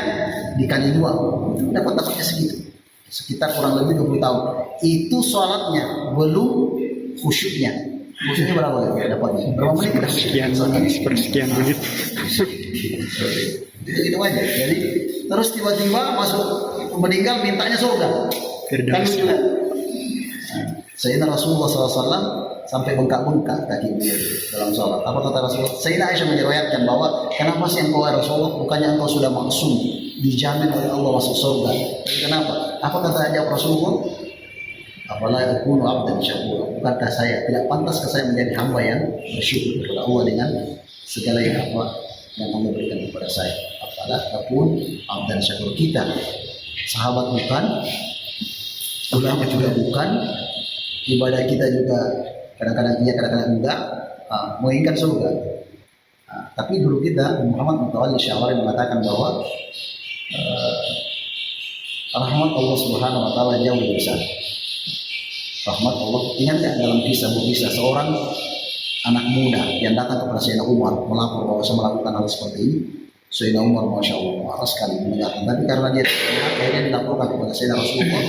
dikali 2, itu dapatnya segitu. Sekitar kurang lebih 20 tahun. Itu sholatnya, belum khusyuknya. Khusyuknya berapa ya dapatnya? Berapa menit kita sepersekian menit. Itu aja. Jadi terus tiba-tiba masuk meninggal mintanya surga. Kan juga. Sayyidina Rasulullah SAW sampai bengkak-bengkak kaki beliau dalam sholat. Apa kata Rasulullah? Sayyidina Aisyah meriwayatkan bahwa kenapa sih engkau ya Rasulullah, bukannya engkau sudah maksum, dijamin oleh Allah masuk surga? Kenapa? Apa kata jawab Rasulullah? Apala yakunu abdan syakura. Bukankah saya tidak pantaskah saya menjadi hamba yang bersyukur kepada Allah dengan segala yang Allah berikan kepada saya? Apala yakun abdan syakur. Kita sahabat bukan, ulama juga bukan, ibadah kita juga kadang-kadang iya, kadang-kadang enggak, menginginkan surga. Tapi guru kita Muhammad Mutawalli Sya'rani mengatakan bahwa rahmat Allah Subhanahu wa taala jauh lebih besar. Rahmat Allah, ingat nggak dalam kisah seorang anak muda yang datang kepada Sayyidina Umar melapor bahwa saya melakukan hal seperti ini. Sayyidina Umar Masya Allah marah sekali mendengarkan, tapi karena dia akhirnya dilaporkan kepada Sayyidina Rasulullah.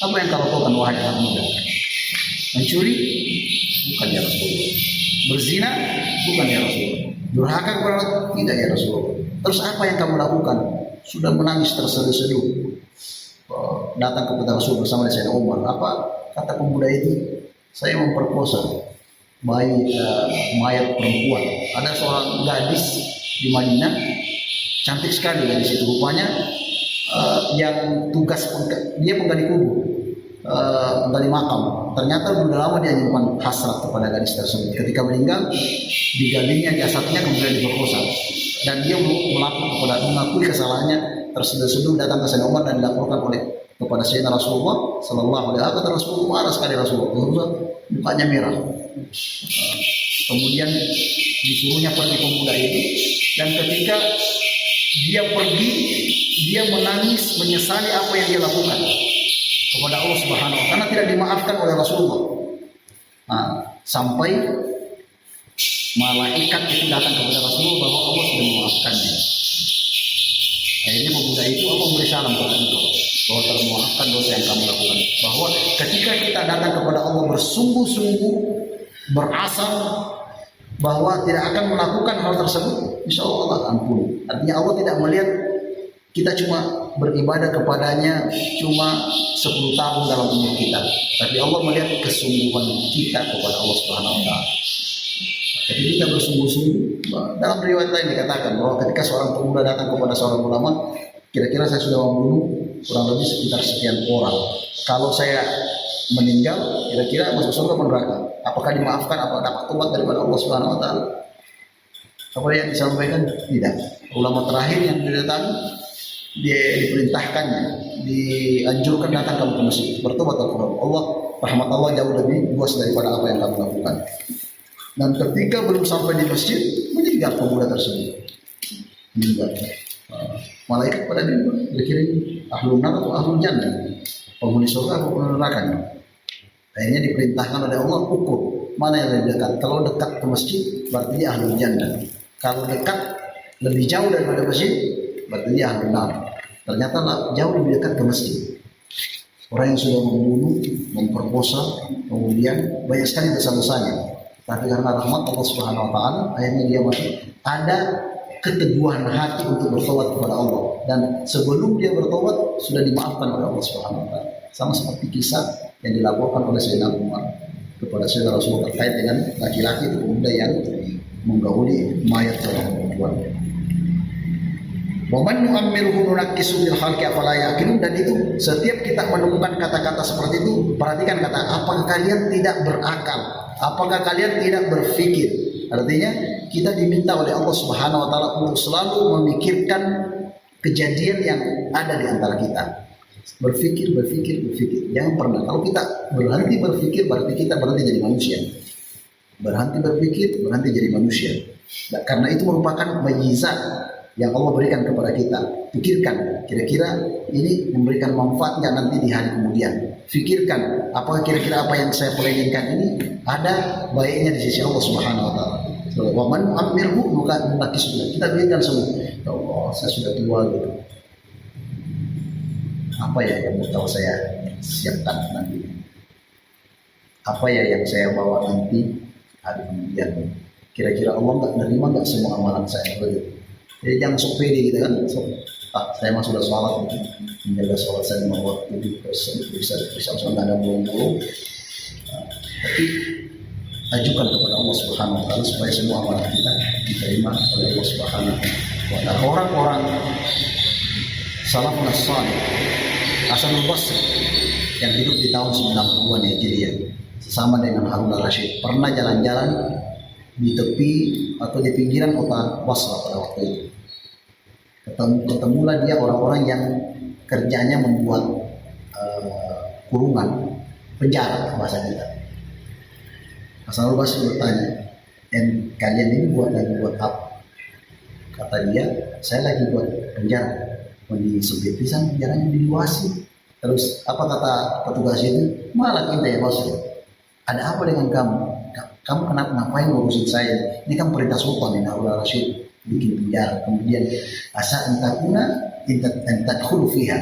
Apa yang kau lakukan wahai anak muda? Mencuri? Bukan ya Rasulullah. Berzina? Bukan ya Rasulullah. Durhaka kepada Allah? Tidak ya Rasulullah. Terus apa yang kamu lakukan? Sudah menangis terseduh-seduh, datang kepada Rasul bersama dengan Sayyidina Umar. Apa kata pemuda itu? Saya memperkosa mayat perempuan. Ada seorang gadis di Madinah, cantik sekali gadis itu. Rupanya yang tugas dia menggali kubur, menggali makam. Ternyata sudah lama dia menyimpan hasrat kepada gadis tersebut. Ketika meninggal, digalinya jasadnya kemudian diperkosa. Dan dia mengakui kesalahannya, terseduh-seduh datang ke Sayyidina Umar dan dilaporkan kepada Sayyidina Rasulullah Sallallahu Alaihi Wasallam. Kata Rasulullah, marah sekali Rasulullah, mukanya merah. Kemudian disuruhnya pergi pemuda itu, dan ketika dia pergi, dia menangis menyesali apa yang dia lakukan kepada Allah Subhanahu wa taala karena tidak dimaafkan oleh Rasulullah. Sampai malaikat itu datang kepada Rasulullah bahwa Allah sudah memaafkannya. Akhirnya pemuda itu Allah memberi salam kepada engkau bahwa telah memaafkan dosa yang kamu lakukan. Bahwa ketika kita datang kepada Allah bersungguh-sungguh, berasam bahwa tidak akan melakukan hal tersebut, insya Allah ampuni. Artinya Allah tidak melihat kita cuma beribadah kepadanya cuma 10 tahun dalam umur kita, tapi Allah melihat kesungguhan kita kepada Allah Subhanahu wa taala. Jadi kita bersungguh-sungguh. Dalam riwayat lain dikatakan bahwa ketika seorang pemuda datang kepada seorang ulama, kira-kira saya sudah membunuh kurang lebih sekitar sekian orang. Kalau saya meninggal, kira-kira masuk surga atau neraka? Apakah dimaafkan? Apa dapat tobat daripada Allah Subhanahu wa taala? Apa yang disampaikan? Tidak. Ulama terakhir yang didatangi, dia diperintahkannya, dianjurkan datang kamu ke masjid, bertobat kepada Allah. Rahmat Allah jauh lebih luas daripada apa yang kamu lakukan. Dan ketika belum sampai di masjid, meninggal pemuda tersebut. Meninggal. Malaikat pada dia berkirim ahlun nar atau ahlul jannah, penghuni surga atau penghuni neraka. Akhirnya diperintahkan oleh Allah ukur mana yang lebih dekat. Kalau dekat ke masjid berarti dia ahlul jannah. Kalau dekat lebih jauh daripada masjid berarti dia ahlun nar. Ternyata jauh lebih dekat ke masjid. Orang yang sudah membunuh, memperkosa, kemudian banyak sekali dosa-dosanya. Tapi karena rahmat Allah Subhanahu wa taala, akhirnya dia masuk. Ada keteguhan hati untuk bertobat kepada Allah, dan sebelum dia bertobat sudah dimaafkan oleh Allah Subhanahu wa taala. Sama seperti kisah yang dilaporkan oleh Sayyidina Umar kepada Sayyidina Rasulullah terkait dengan laki-laki pemuda yang menggauli mayat seorang perempuan. Wa man nu'ammiruhu nunakkisu fil khalqi afala yaqilun. Dan itu setiap kita menemukan kata-kata seperti itu, perhatikan kata, apakah kalian tidak berakal? Apakah kalian tidak berpikir? Artinya kita diminta oleh Allah Subhanahu wa taala untuk selalu memikirkan kejadian yang ada di antara kita. Berpikir. Jangan pernah, kalau kita berhenti berpikir berarti kita berhenti jadi manusia. Berhenti berpikir berhenti jadi manusia. Nah, karena itu merupakan mukjizat yang Allah berikan kepada kita. Pikirkan, kira-kira ini memberikan manfaat nggak nanti di hari kemudian. Fikirkan, apakah kira-kira apa yang saya inginkan ini ada baiknya di sisi Allah Subhanahu wa taala. Wa man amirhu nunakkisu. Kita berikan semua. Ya Allah, saya sudah tua gitu. Apa ya yang mau saya siapkan nanti? Apa ya yang saya bawa nanti hari kemudian? Kira-kira Allah nggak nerima nggak semua amalan saya begitu? Jadi jangan sok pede gitu kan. Saya mah sudah sholat, menjaga sholat saya 5 waktu bisa nggak ada bolong-bolong. Tapi ajukan kepada Allah Subhanahu wa taala supaya semua amalan kita diterima oleh Allah Subhanahu wa taala. Orang-orang salafun salih, Hasanul Basri yang hidup di tahun 90-an Hijriah, sama dengan Harun al-Rasyid, pernah jalan-jalan di tepi atau di pinggiran kota Basra pada waktu itu. Ketemulah dia orang-orang yang kerjanya membuat kurungan, penjara bahasa kita. Hasan al-Basri bertanya, kalian ini lagi buat apa? Kata dia, saya lagi buat penjara. Di sempit pisan penjaranya diluasi. Terus apa kata petugas itu? Malah kita ya bos. Ada apa dengan kamu? Kamu kenapa ngapain ngurusin saya? Ini kan perintah Sultan ini Harun al-Rasyid bikin penjara. Kemudian asa entak fiha.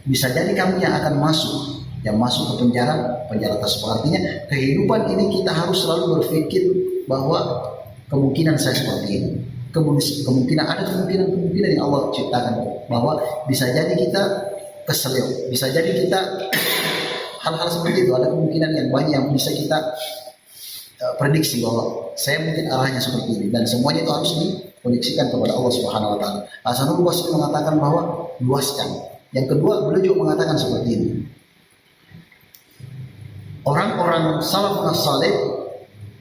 Bisa jadi kamu yang akan masuk ke penjara tersebut. Artinya kehidupan ini kita harus selalu berpikir bahwa kemungkinan saya seperti ini. Kemungkinan yang Allah ciptakan bahwa bisa jadi kita keselio, bisa jadi kita hal-hal seperti itu. Ada kemungkinan yang banyak yang bisa kita prediksi bahwa saya mungkin arahnya seperti ini, dan semuanya itu harus dikoneksikan kepada Allah Subhanahu Wa Taala. Hasan al-Basri mengatakan bahwa luaskan. Yang kedua, beliau juga mengatakan seperti ini. Orang-orang salafun saleh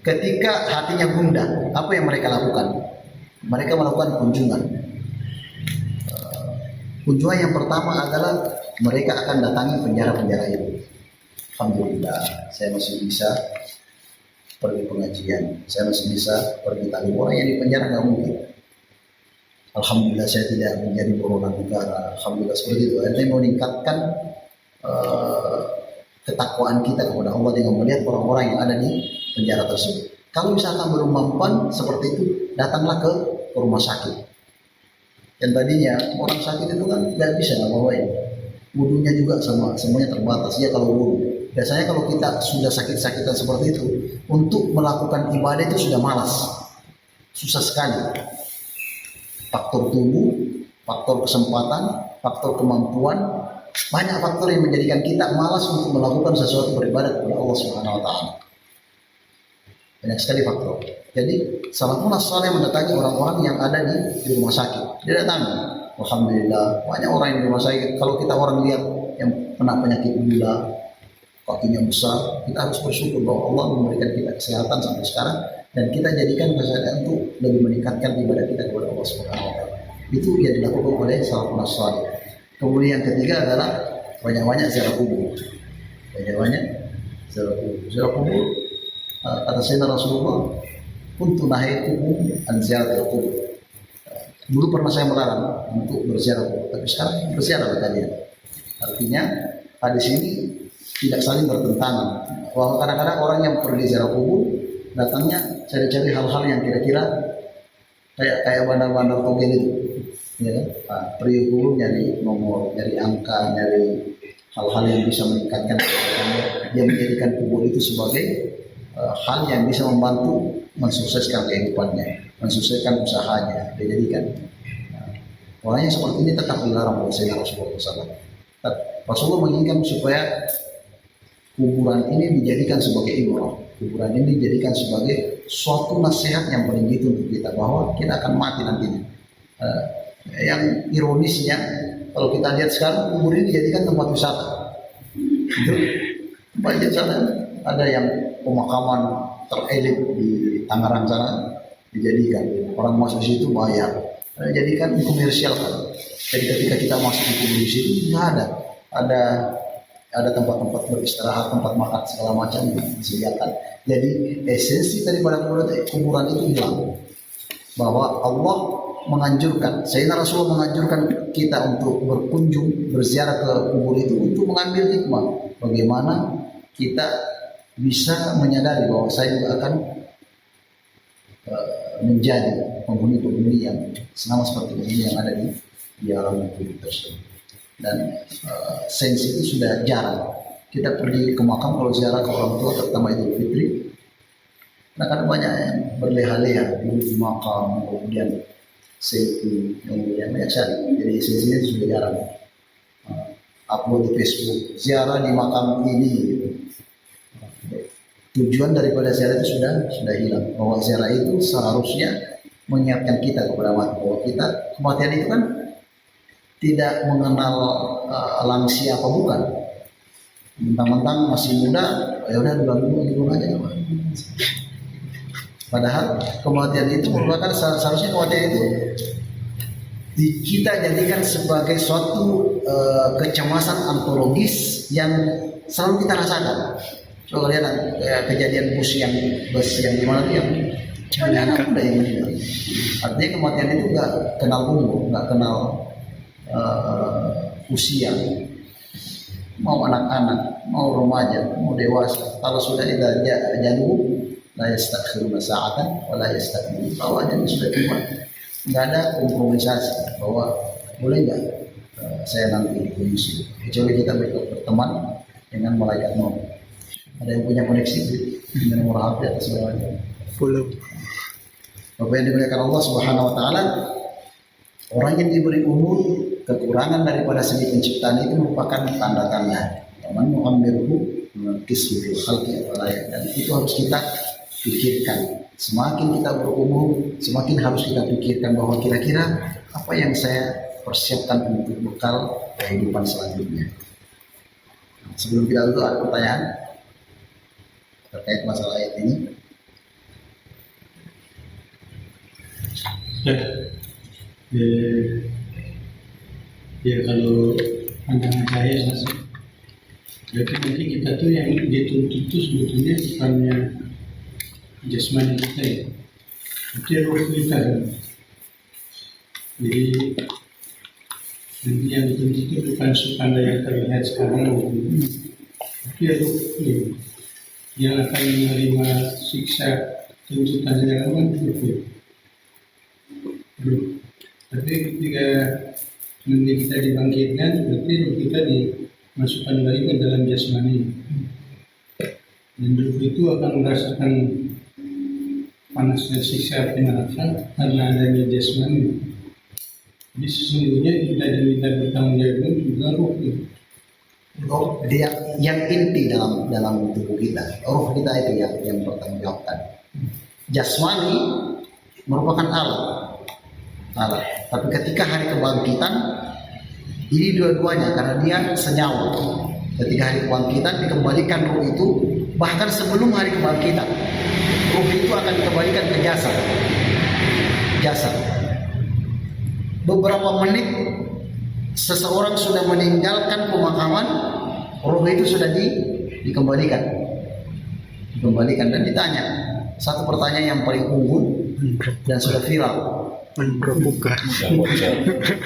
ketika hatinya gundah, apa yang mereka lakukan? Mereka melakukan kunjungan. Kunjungan yang pertama adalah mereka akan datangi penjara-penjara itu. Alhamdulillah, saya masih bisa pergi pengajian, saya masih bisa pergi talim. Orang yang di penjara nggak mungkin. Alhamdulillah saya tidak menjadi buronan negara. Alhamdulillah seperti itu. Artinya meningkatkan ketakwaan kita kepada Allah dengan melihat orang-orang yang ada di penjara tersebut. Kalau misalkan belum mampan seperti itu, datanglah ke rumah sakit. Dan tadinya orang sakit itu kan nggak bisa ngapain. Wudunya juga sama, semuanya terbatas. Ya kalau wudu. Biasanya kalau kita sudah sakit-sakitan seperti itu, untuk melakukan ibadah itu sudah malas, susah sekali. Faktor tubuh, faktor kesempatan, faktor kemampuan, banyak faktor yang menjadikan kita malas untuk melakukan sesuatu beribadah kepada Allah Subhanahu Wa Taala. Banyak sekali faktor. Jadi salafun saleh mendatangi orang-orang yang ada di rumah sakit. Dia datang. Alhamdulillah banyak orang yang di rumah sakit. Kalau kita orang lihat yang pernah penyakit gula, kakinya besar, kita harus bersyukur bahwa Allah memberikan kita kesehatan sampai sekarang, dan kita jadikan kesehatan itu lebih meningkatkan ibadah kita kepada Allah Subhanahu Wa Taala. Itu yang dilakukan oleh salafun saleh. Kemudian yang ketiga adalah banyak-banyak ziarah kubur. Banyak-banyak ziarah kubur. Kata Sayyidina Rasulullah, kuntu nahaitukum an ziyaratil qubur. Dulu pernah saya melarang untuk berziarah, tapi sekarang berziarah kalian. Artinya hadis ini tidak saling bertentangan. Bahwa kadang-kadang orang yang pergi ziarah kubur datangnya cari-cari hal-hal yang kira-kira kayak bandar-bandar togel itu, ya kan? Pergi kubur nyari nomor, nyari angka, nyari hal-hal yang bisa meningkatkan. Dia menjadikan kubur itu sebagai hal yang bisa membantu mensukseskan kehidupannya, mensukseskan usahanya, dijadikan. Orang yang seperti ini tetap dilarang oleh Sayyidina Rasulullah SAW. Rasulullah menginginkan supaya kuburan ini dijadikan sebagai ibrah, kuburan ini dijadikan sebagai suatu nasihat yang paling gitu untuk kita, bahwa kita akan mati nantinya. Yang ironisnya, kalau kita lihat sekarang kubur ini dijadikan tempat wisata. Banyak sana ada yang pemakaman terelit di Tangerang sana dijadikan, orang masuk situ bayar, jadikan komersial kan. Jadi ketika kita masuk di kubur situ nggak ada tempat-tempat beristirahat, tempat makan segala macam disediakan. Jadi esensi daripada kuburan itu hilang. Bahwa Allah menganjurkan, Sayyidina Rasulullah menganjurkan kita untuk berkunjung, berziarah ke kubur itu untuk mengambil hikmah. Bagaimana kita bisa menyadari bahwa saya juga akan menjadi penghuni-penghuni yang sama seperti ini yang ada di alam kubur tersebut. Dan sensi itu sudah jarang. Kita pergi ke makam kalau ziarah ke orang tua, terutama Idul Fitri, karena banyak yang berleha-leha di makam, kemudian selfie, kemudian banyak sekali. Jadi sensinya itu sudah jarang. Upload di Facebook, ziarah di makam ini. Tujuan daripada ziarah itu sudah hilang. Bahwa ziarah itu seharusnya mengingatkan kita kepada mati, bahwa kita kematian itu kan tidak mengenal lansia apa bukan. Mentang-mentang masih muda, ya udah dulu aja. Padahal kematian itu merupakan seharusnya kematian itu kita jadikan sebagai suatu kecemasan ontologis yang selalu kita rasakan. Coba lihat kejadian bus yang di mana tuh yang banyak anak muda yang meninggal. Artinya kematian itu nggak kenal umur, nggak kenal usia. Mau anak-anak, mau remaja, mau dewasa. Kalau sudah jadul, la yastakhiruna sa'atan wa la yastaqdimun. Bahwa jadi sudah tiba. Nggak ada kompromisasi bahwa boleh nggak saya nanti dikunci. Kecuali kita berteman dengan malaikat maut. Ada yang punya koneksi dengan nomor HP atau sebagainya. Belum. Bapak yang dimuliakan Allah Subhanahu Wa Taala, orang yang diberi umur kekurangan daripada segi penciptaan itu merupakan tanda-tanda. Man mu'ammirhu kisru fil khalqi dan itu harus kita pikirkan. Semakin kita berumur, semakin harus kita pikirkan bahwa kira-kira apa yang saya persiapkan untuk bekal kehidupan selanjutnya. Sebelum kita itu ada pertanyaan terkait masalah ayat ini. Ya kalau pandangan saya berarti nanti kita tuh yang dituntut itu sebetulnya bukannya jasmani kita ya, tapi roh kita kan. Jadi nanti yang dituntut itu bukan sepandai yang terlihat sekarang, tapi roh yang akan menerima siksa tuntutan yang aman itu. Tapi ketika nanti kita dibangkitkan, berarti roh kita dimasukkan lagi ke dalam jasmani. Dan roh itu akan merasakan panasnya siksa neraka karena adanya jasmani. Jadi sesungguhnya kita diminta bertanggung jawab juga roh itu. Roh dia yang inti dalam tubuh kita. Roh kita itu yang bertanggung jawabkan. Jasmani merupakan alat. Tapi ketika hari kebangkitan ini dua-duanya karena dia senyawa. Ketika hari kebangkitan dikembalikan roh itu, bahkan sebelum hari kebangkitan roh itu akan dikembalikan ke jasad. Beberapa menit seseorang sudah meninggalkan pemakaman, roh itu sudah dikembalikan dan ditanya satu pertanyaan yang paling unggul dan sudah viral. Bukan.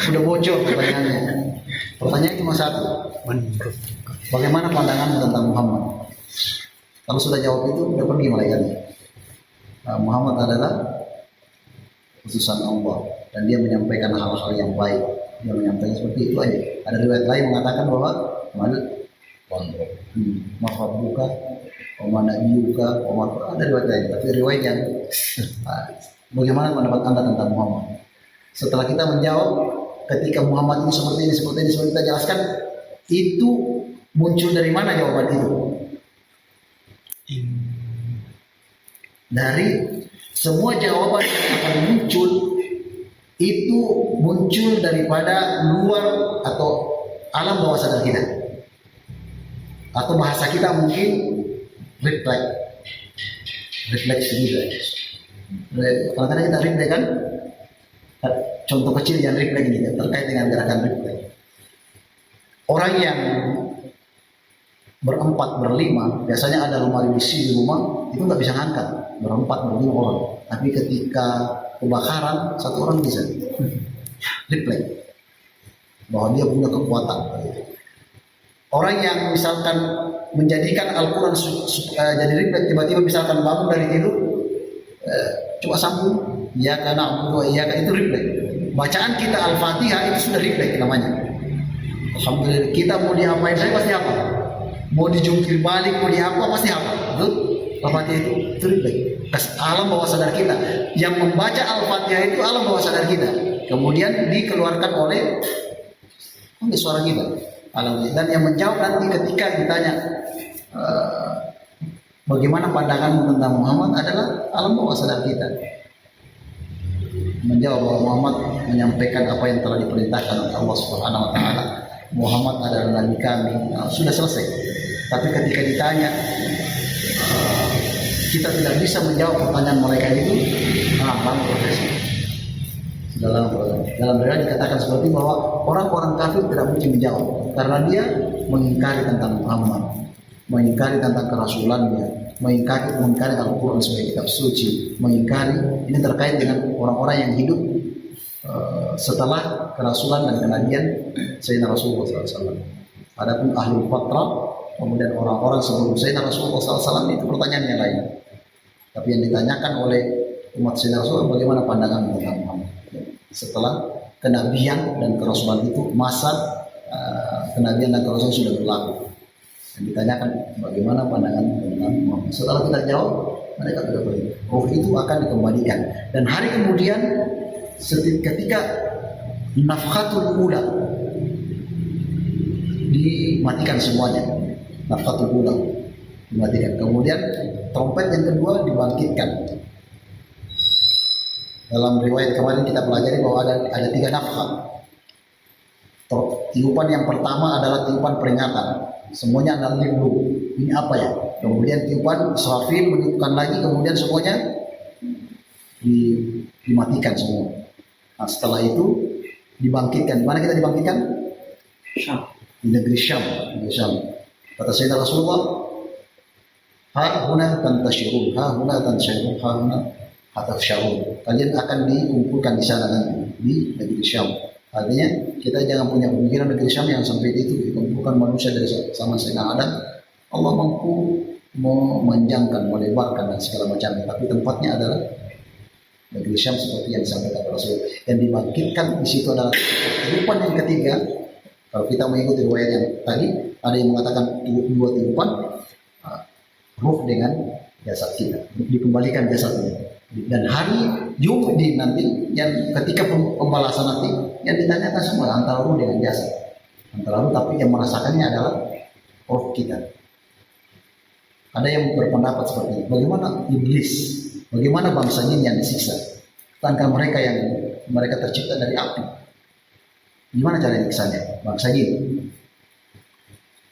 Sudah bocor pertanyaannya. Pertanyaan cuma satu. Bagaimana pandangan tentang Muhammad? Kalau sudah jawab itu, udah pergi malaikatnya. Muhammad adalah utusan Allah dan dia menyampaikan hal-hal yang baik. Dia menyampaikan seperti itu aja. Ada riwayat lain mengatakan bahwa buka, nabiyuka, ada riwayat lain. Tapi riwayat yang bagaimana pendapat Anda tentang Muhammad? Setelah kita menjawab, ketika Muhammad ini seperti ini, seperti kita jelaskan, itu muncul dari mana jawaban itu? Dari semua jawaban yang akan muncul, itu muncul daripada luar atau alam bawah sadar kita. Atau bahasa kita mungkin refleksi juga. Kadang-kadang kita refleks kan, contoh kecil yang refleks ini terkait dengan gerakan refleks. Orang yang berempat, berlima, biasanya ada lemari besi di rumah, itu nggak bisa ngangkat, berempat, berlima orang. Tapi ketika kebakaran, satu orang bisa refleks bahwa dia punya kekuatan. Orang yang misalkan menjadikan Al-Quran jadi refleks, tiba-tiba misalkan bangun dari tidur, coba sambung ya karena itu refleks. Bacaan kita Al-Fatihah itu sudah refleks namanya. Alhamdulillah, kita mau diapain saya pasti apa, mau dijungkir balik, mau diapa pasti apa. Betul? Al-Fatihah itu refleks. Alam bawah sadar kita yang membaca Al-Fatihah itu alam bawah sadar kita, kemudian dikeluarkan oleh suara kita. Dan yang menjawab nanti ketika ditanya bagaimana pandangan tentang Muhammad adalah alam bawah sadar kita. Menjawab bahwa Muhammad menyampaikan apa yang telah diperintahkan oleh Allah Subhanahu wa taala. Muhammad adalah nabi kami. Sudah selesai. Tapi ketika ditanya kita tidak bisa menjawab pertanyaan mereka itu, baru profesi. dalam riwayat dikatakan seperti bahwa orang-orang kafir tidak mungkin menjawab karena dia mengingkari tentang Muhammad, mengingkari tentang kerasulannya, mengingkari Al-Quran sebagai kitab suci, mengingkari ini terkait dengan orang-orang yang hidup setelah kerasulan dan kenabian Sayyidina Rasulullah SAW. Adapun ahlul fatrah, kemudian orang-orang sebelum Sayyidina Rasulullah SAW itu pertanyaan yang lain. Tapi yang ditanyakan oleh umat Sayyidina Rasulullah, bagaimana pandangan tentang Muhammad setelah kenabian dan kerasulan itu, masa kenabian dan kerasulan sudah berlaku. Yang ditanyakan bagaimana pandangan tentang Muhammad. Setelah kita jawab, mereka tidak pergi. Roh itu akan dikembalikan. Dan hari kemudian ketika nafkhatul ula dimatikan semuanya, nafkhatul ula dimatikan. Kemudian trompet yang kedua dibangkitkan. Dalam riwayat kemarin kita pelajari bahwa ada 3 nafkah. Tiupan yang pertama adalah tiupan peringatan. Semuanya adalah dulu. Ini apa ya? Kemudian tiupan Israfil meniupkan lagi, kemudian semuanya dimatikan semua. Nah, setelah itu dibangkitkan. Di mana kita dibangkitkan? Syam. Di negeri Syam. Kata Sayyidina Rasulullah, ha huna tantashirun, ha huna tantashirun, ha huna hatafsyarun. Kalian akan dikumpulkan di sana nanti di negeri Syam. Artinya kita jangan punya pemikiran negeri Syam yang sampai itu dikumpulkan manusia dari zaman Sayyidina Adam. Allah mampu memanjangkan, melebarkan dan segala macamnya. Tapi tempatnya adalah negeri Syam seperti yang disampaikan Rasul. Yang dibangkitkan di situ adalah tiupan yang ketiga. Kalau kita mengikuti riwayat yang tadi, ada yang mengatakan 2 tiupan, ruh dengan jasad kita, dikembalikan jasadnya. Dan hari Jumat nanti, yang ketika pembalasan nanti, yang ditanyakan semua antara ruh dengan jasad, antara ruh, tapi yang merasakannya adalah roh kita. Ada yang berpendapat seperti ini. Bagaimana iblis, bagaimana bangsa jin yang disiksa? Sedangkan mereka tercipta dari api. Gimana cara nyiksanya? Bangsa jin.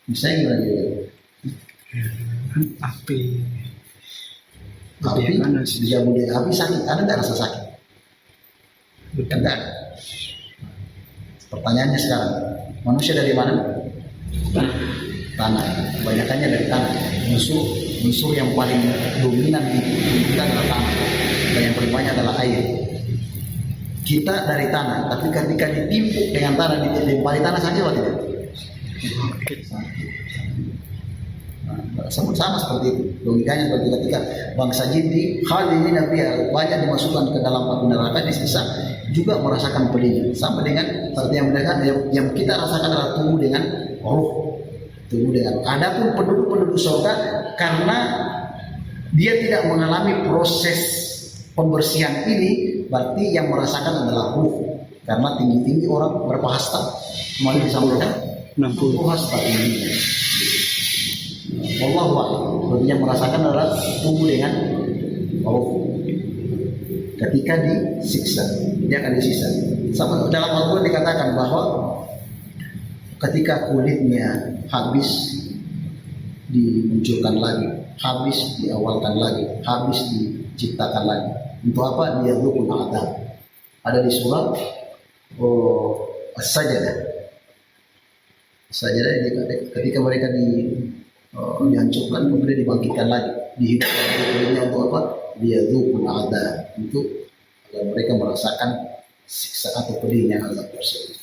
Misalnya gimana dia? Api. Api, dia budaya api sakit. Ada nggak rasa sakit? Enggak. Pertanyaannya sekarang, manusia dari mana? Tanah. Kebanyakannya dari tanah. Unsur yang paling dominan di kita adalah tanah. Dan yang paling banyak adalah air. Kita dari tanah, tapi ketika ditimpuk dengan tanah, dilempari tanah saja atau tidak? Sama seperti itu. Logikanya seperti ketika bangsa jin di hal ini Nabi banyak dimasukkan ke dalam api neraka, disisa juga merasakan pedihnya. Sama dengan seperti yang mereka yang kita rasakan adalah tubuh dengan roh. Tubuh dengan. Adapun penduduk surga, karena dia tidak mengalami proses pembersihan ini, berarti yang merasakan adalah ruh. Karena tinggi-tinggi orang berapa hasta? Kemarin disampaikan 60 hasta ini. Wallahu a'lam. Berarti yang merasakan adalah tubuh dengan roh. Ketika disiksa, dia akan disiksa. Sama dalam Al-Quran dikatakan bahwa ketika kulitnya habis dimunculkan lagi, habis diawalkan lagi, habis diciptakan lagi. Untuk apa? Dia dzukul adab. Ada di surat As-Sajdah. As-Sajdah ketika mereka dihancurkan, kemudian dibangkitkan lagi, dihidupkan. Kemudian untuk apa? Dia dzukul adab, untuk agar mereka merasakan siksa atau pedihnya azab tersebut.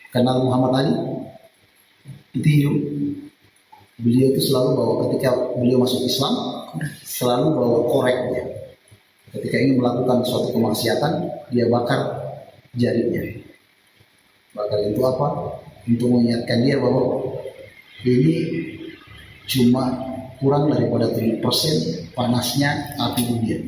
Kenal Muhammad Ali? Itu beliau itu selalu bawa, ketika beliau masuk Islam, selalu bawa koreknya. Ketika ingin melakukan suatu kemaksiatan, dia bakar jarinya. Bakar itu apa? Untuk mengingatkan dia bahwa ini cuma kurang daripada 7% panasnya api dunia.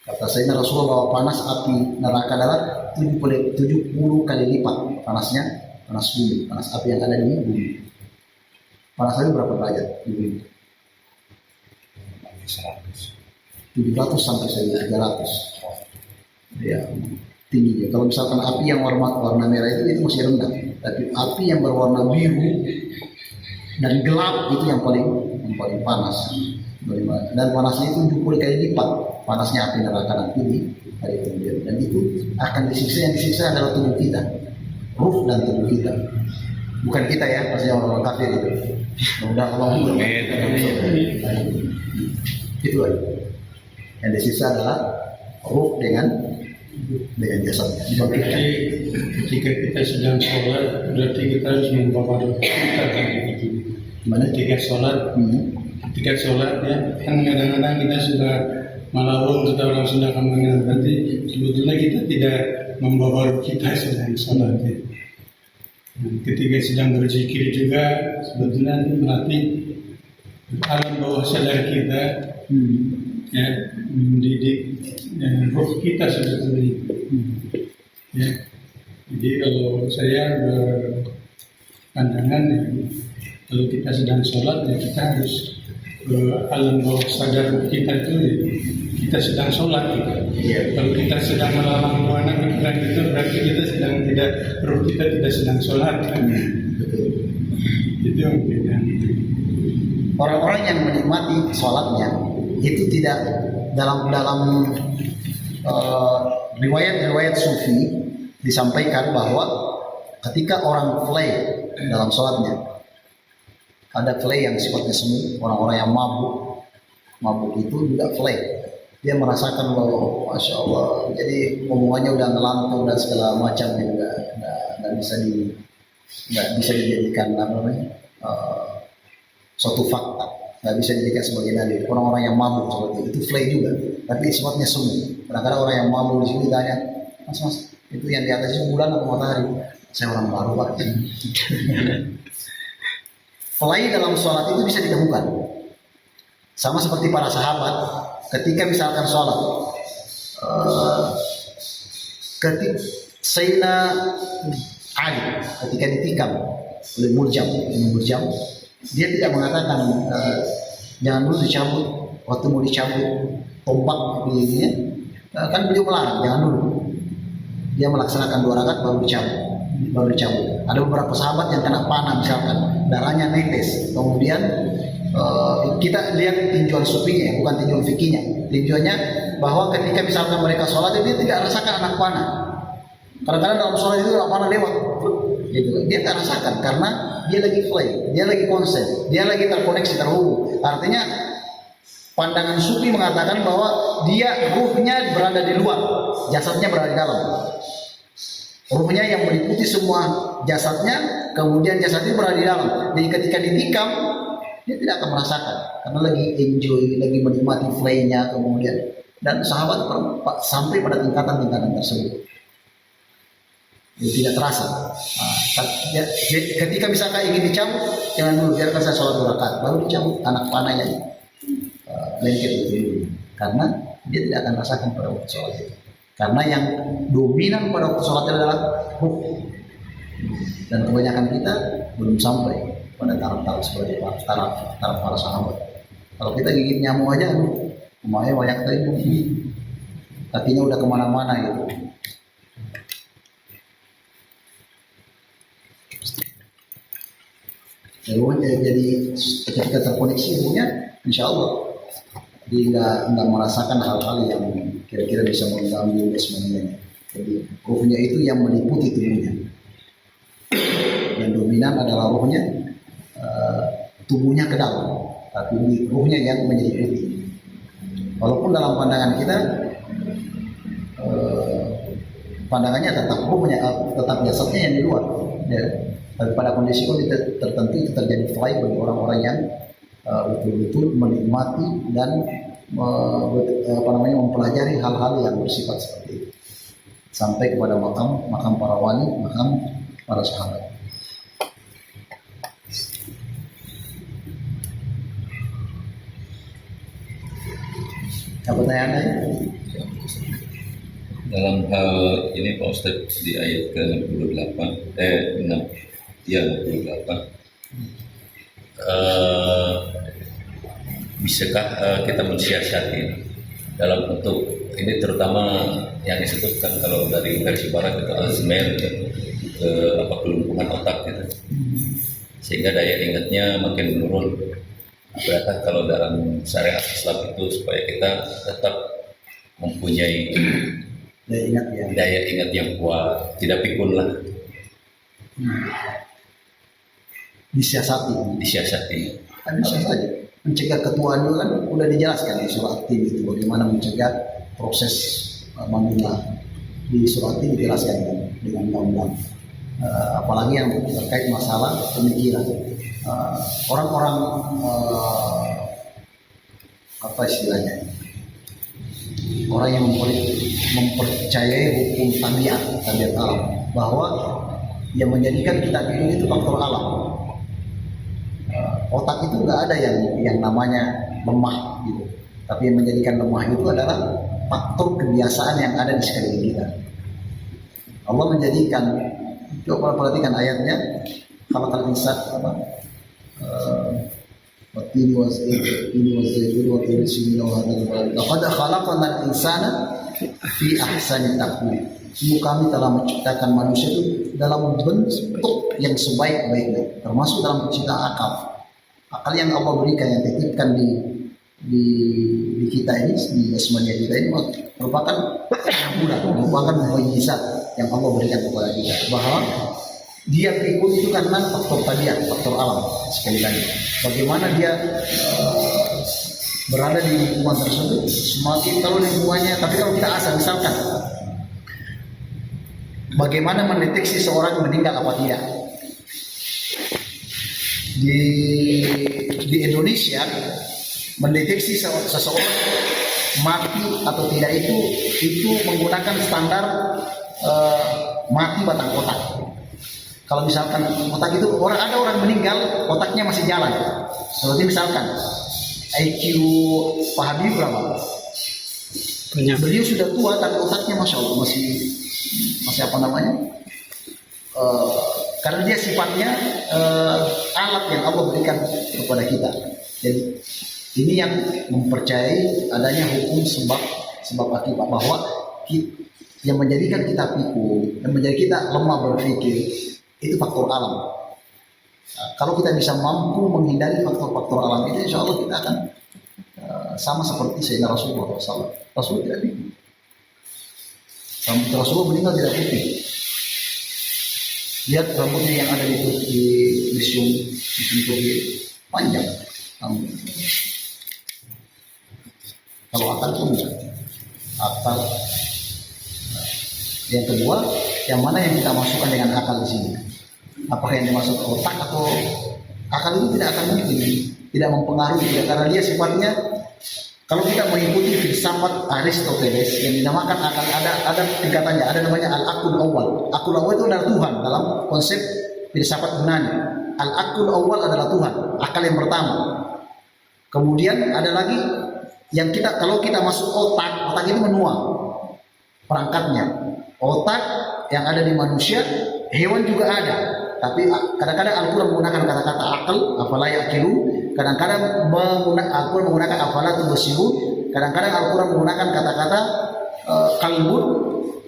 Kata Sayyidina Rasulullah bahwa panas api neraka adalah 70 kali lipat panasnya panas bumi, panas api yang ada di bumi. Panas api berapa derajat di bumi? 700 sampai 1300. Ya, tingginya. Kalau misalkan api yang warna merah itu masih rendah, tapi api yang berwarna biru dan gelap itu yang paling panas. Dan panasnya itu 70 kali lipat panasnya api neraka nanti di hari kemudian, dan itu akan disiksa. Yang disiksa adalah tubuh kita, ruh dan tubuh kita, bukan kita ya, maksudnya orang-orang kafir itu. Mudah Allah itu aja. Yang disiksa adalah ruh dengan jasadnya dibangkitkan. Berarti ketika kita sedang sholat, berarti kita harus membawa roh kita kan begitu. Gimana? Ketika sholat ya, kan kadang-kadang kita sudah malawung, kita orang Sunda kampungnya, berarti sebetulnya kita tidak membawa roh kita sedang sholat ya. Ketika sedang berzikir juga sebetulnya itu berarti alam bawah sadar kita ya, mendidik roh kita sebetulnya ya. Jadi kalau saya berpandangan ya, kalau kita sedang sholat ya kita harus alam bawah sadar kita itu ya, kita sedang sholat gitu. Kalau kita sedang melalang buana pikiran itu berarti kita sedang tidak, roh kita tidak sedang sholat kan? Itu yang beda. Orang-orang yang menikmati sholatnya itu tidak dalam riwayat sufi disampaikan bahwa ketika orang play dalam sholatnya, ada play yang sifatnya semu, orang-orang yang mabuk itu juga play. Dia merasakan bahwa masya Allah, jadi omongannya udah ngelantung dan segala macam, nggak bisa dijadikan suatu fakta, nggak bisa dijadikan sebagai dalil. Orang-orang yang mabuk seperti itu play juga, tapi sifatnya semu. Kadang-kadang orang yang mabuk di sini tanya, mas itu yang di atas itu bulan atau matahari? Saya orang baru pak. Play dalam sholat itu bisa ditemukan. Sama seperti para sahabat, ketika misalkan sholat, ketika Sayyidina Ali ketika ditikam oleh Muljam, dia tidak mengatakan jangan dulu dicabut, waktu mau dicabut tombak begini, kan beliau melarang jangan dulu. Dia melaksanakan 2 rakaat baru dicabut. Ada beberapa sahabat yang kena panah misalkan, darahnya netes, kemudian kita lihat tinjauan sufinya, bukan tinjauan fikihnya. Tinjauannya bahwa ketika misalkan mereka sholat, dia tidak rasakan anak panah. Kadang-kadang dalam sholat itu anak panah lewat, gitu. Dia tidak rasakan karena dia lagi play, dia lagi konsen, dia lagi terkoneksi, terhubung. Artinya pandangan sufi mengatakan bahwa dia ruhnya berada di luar, jasadnya berada di dalam. Ruhnya yang meliputi semua jasadnya, kemudian jasadnya berada di dalam. Jadi ketika ditikam, dia tidak akan merasakan karena lagi enjoy, lagi menikmati play-nya, kemudian dan sahabat sampai pada tingkatan tersebut. Jadi tidak terasa. Ketika misalkan ingin dicabut, jangan dulu, biarkan saya sholat 2 rakaat, baru dicabut anak panahnya lengket itu dulu, karena dia tidak akan rasakan pada waktu sholat itu. Karena yang dominan pada waktu sholat adalah ruh, dan kebanyakan kita belum sampai pada taraf seperti taraf para sahabat. Kalau kita gigit nyamuk aja, lumayan banyak tadi, kakinya udah kemana-mana gitu. Jadi ketika terkoneksi ruhnya, insya Allah dia nggak merasakan hal-hal yang kira-kira bisa mengganggu jasmaninya. Jadi ruhnya itu yang meliputi tubuhnya. Yang dominan adalah ruhnya, tubuhnya ke dalam, tapi ruhnya yang menyeliputi. Walaupun dalam pandangan kita, pandangannya tetap ruhnya, tetap jasadnya yang di luar. Ya. Tapi pada kondisi tertentu itu terjadi fly bagi orang-orang yang betul-betul menikmati dan mempelajari hal-hal yang bersifat seperti itu, sampai kepada makam para wali, makam para sahabat. Apa pertanyaannya? Dalam hal ini Pak Ustadz di ayat ke-68 bisakah kita mensiasati dalam bentuk ini, terutama yang disebutkan kalau dari versi barat itu Alzheimer, ke kelumpuhan otak gitu, sehingga daya ingatnya makin menurun. Apakah kalau dalam syariat Islam itu supaya kita tetap mempunyai Daya ingat ya. daya ingat yang kuat, tidak pikun lah, Disiasati. disiasati. Kan bisa saja. Mencegah ketuaan itu kan udah dijelaskan di surat Tin itu bagaimana mencegah proses manula. Di surat Tin dijelaskan kan, dengan undang-undang. Apalagi yang terkait masalah pemikiran. Orang-orang apa istilahnya? Orang yang mempercayai hukum tabiat alam, bahwa yang menjadikan kita hidup itu faktor alam. Otak itu nggak ada yang namanya lemah gitu, tapi yang menjadikan lemah itu adalah faktor kebiasaan yang ada di sekeliling kita. Allah menjadikan, coba perhatikan ayatnya, khalaqal insan apa? Ini was zaitun wa turi sinin wa hadal balad. Laqad khalaqnal insana fi ahsani taqwim. Sungguh kami telah menciptakan manusia itu dalam bentuk yang sebaik-baiknya, termasuk dalam penciptaan akal. Akal yang Allah berikan, yang dititipkan di kita ini, di jasmania kita ini merupakan mukjizat yang Allah berikan kepada kita, bahwa dia pikun itu karena faktor tabiat, faktor alam. Sekali lagi, bagaimana dia berada di lingkungan tersebut, semakin kalau lingkungannya, tapi kalau kita asal misalkan, bagaimana mendeteksi seorang meninggal apa tidak? Di Indonesia, mendeteksi seseorang mati atau tidak itu menggunakan standar mati batang otak. Kalau misalkan otak itu ada orang meninggal, otaknya masih jalan. Seperti misalkan IQ Pak Habibie berapa? Banyak. Beliau sudah tua tapi otaknya masya Allah masih apa namanya? Karena dia sifatnya alat yang Allah berikan kepada kita. Jadi ini yang mempercayai adanya hukum sebab akibat, bahwa yang menjadikan kita pikun, yang menjadikan kita lemah berpikir, itu faktor alam. Nah, kalau kita bisa mampu menghindari faktor-faktor alam itu, insya Allah kita akan sama seperti Sayyidina Rasulullah SAW. Rasulullah tidak pikir. Rambut Rasulullah meninggal tidak putih. Lihat rambutnya yang ada di museum Turki, panjang. Kalau akal pun enggak. Akal. Yang kedua, yang mana yang kita masukkan dengan akal di sini? Apakah yang dimasuk ke otak atau akal itu tidak akan mungkin, tidak mempengaruhi, tidak, karena dia sifatnya, kalau kita mengikuti filsafat Aristoteles yang dinamakan akal, ada tingkatannya, ada namanya al-akul awal. Akul awal itu adalah Tuhan dalam konsep filsafat Yunani. Al-akul awal adalah Tuhan, akal yang pertama. Kemudian ada lagi yang kalau kita masuk otak itu menua perangkatnya. Otak yang ada di manusia, hewan juga ada. Tapi kadang-kadang Al-Quran menggunakan kata-kata akal, afala yaqilu. Kadang-kadang Al-Quran menggunakan afala tubsiru. Kadang-kadang Al-Quran menggunakan kata-kata kalbun.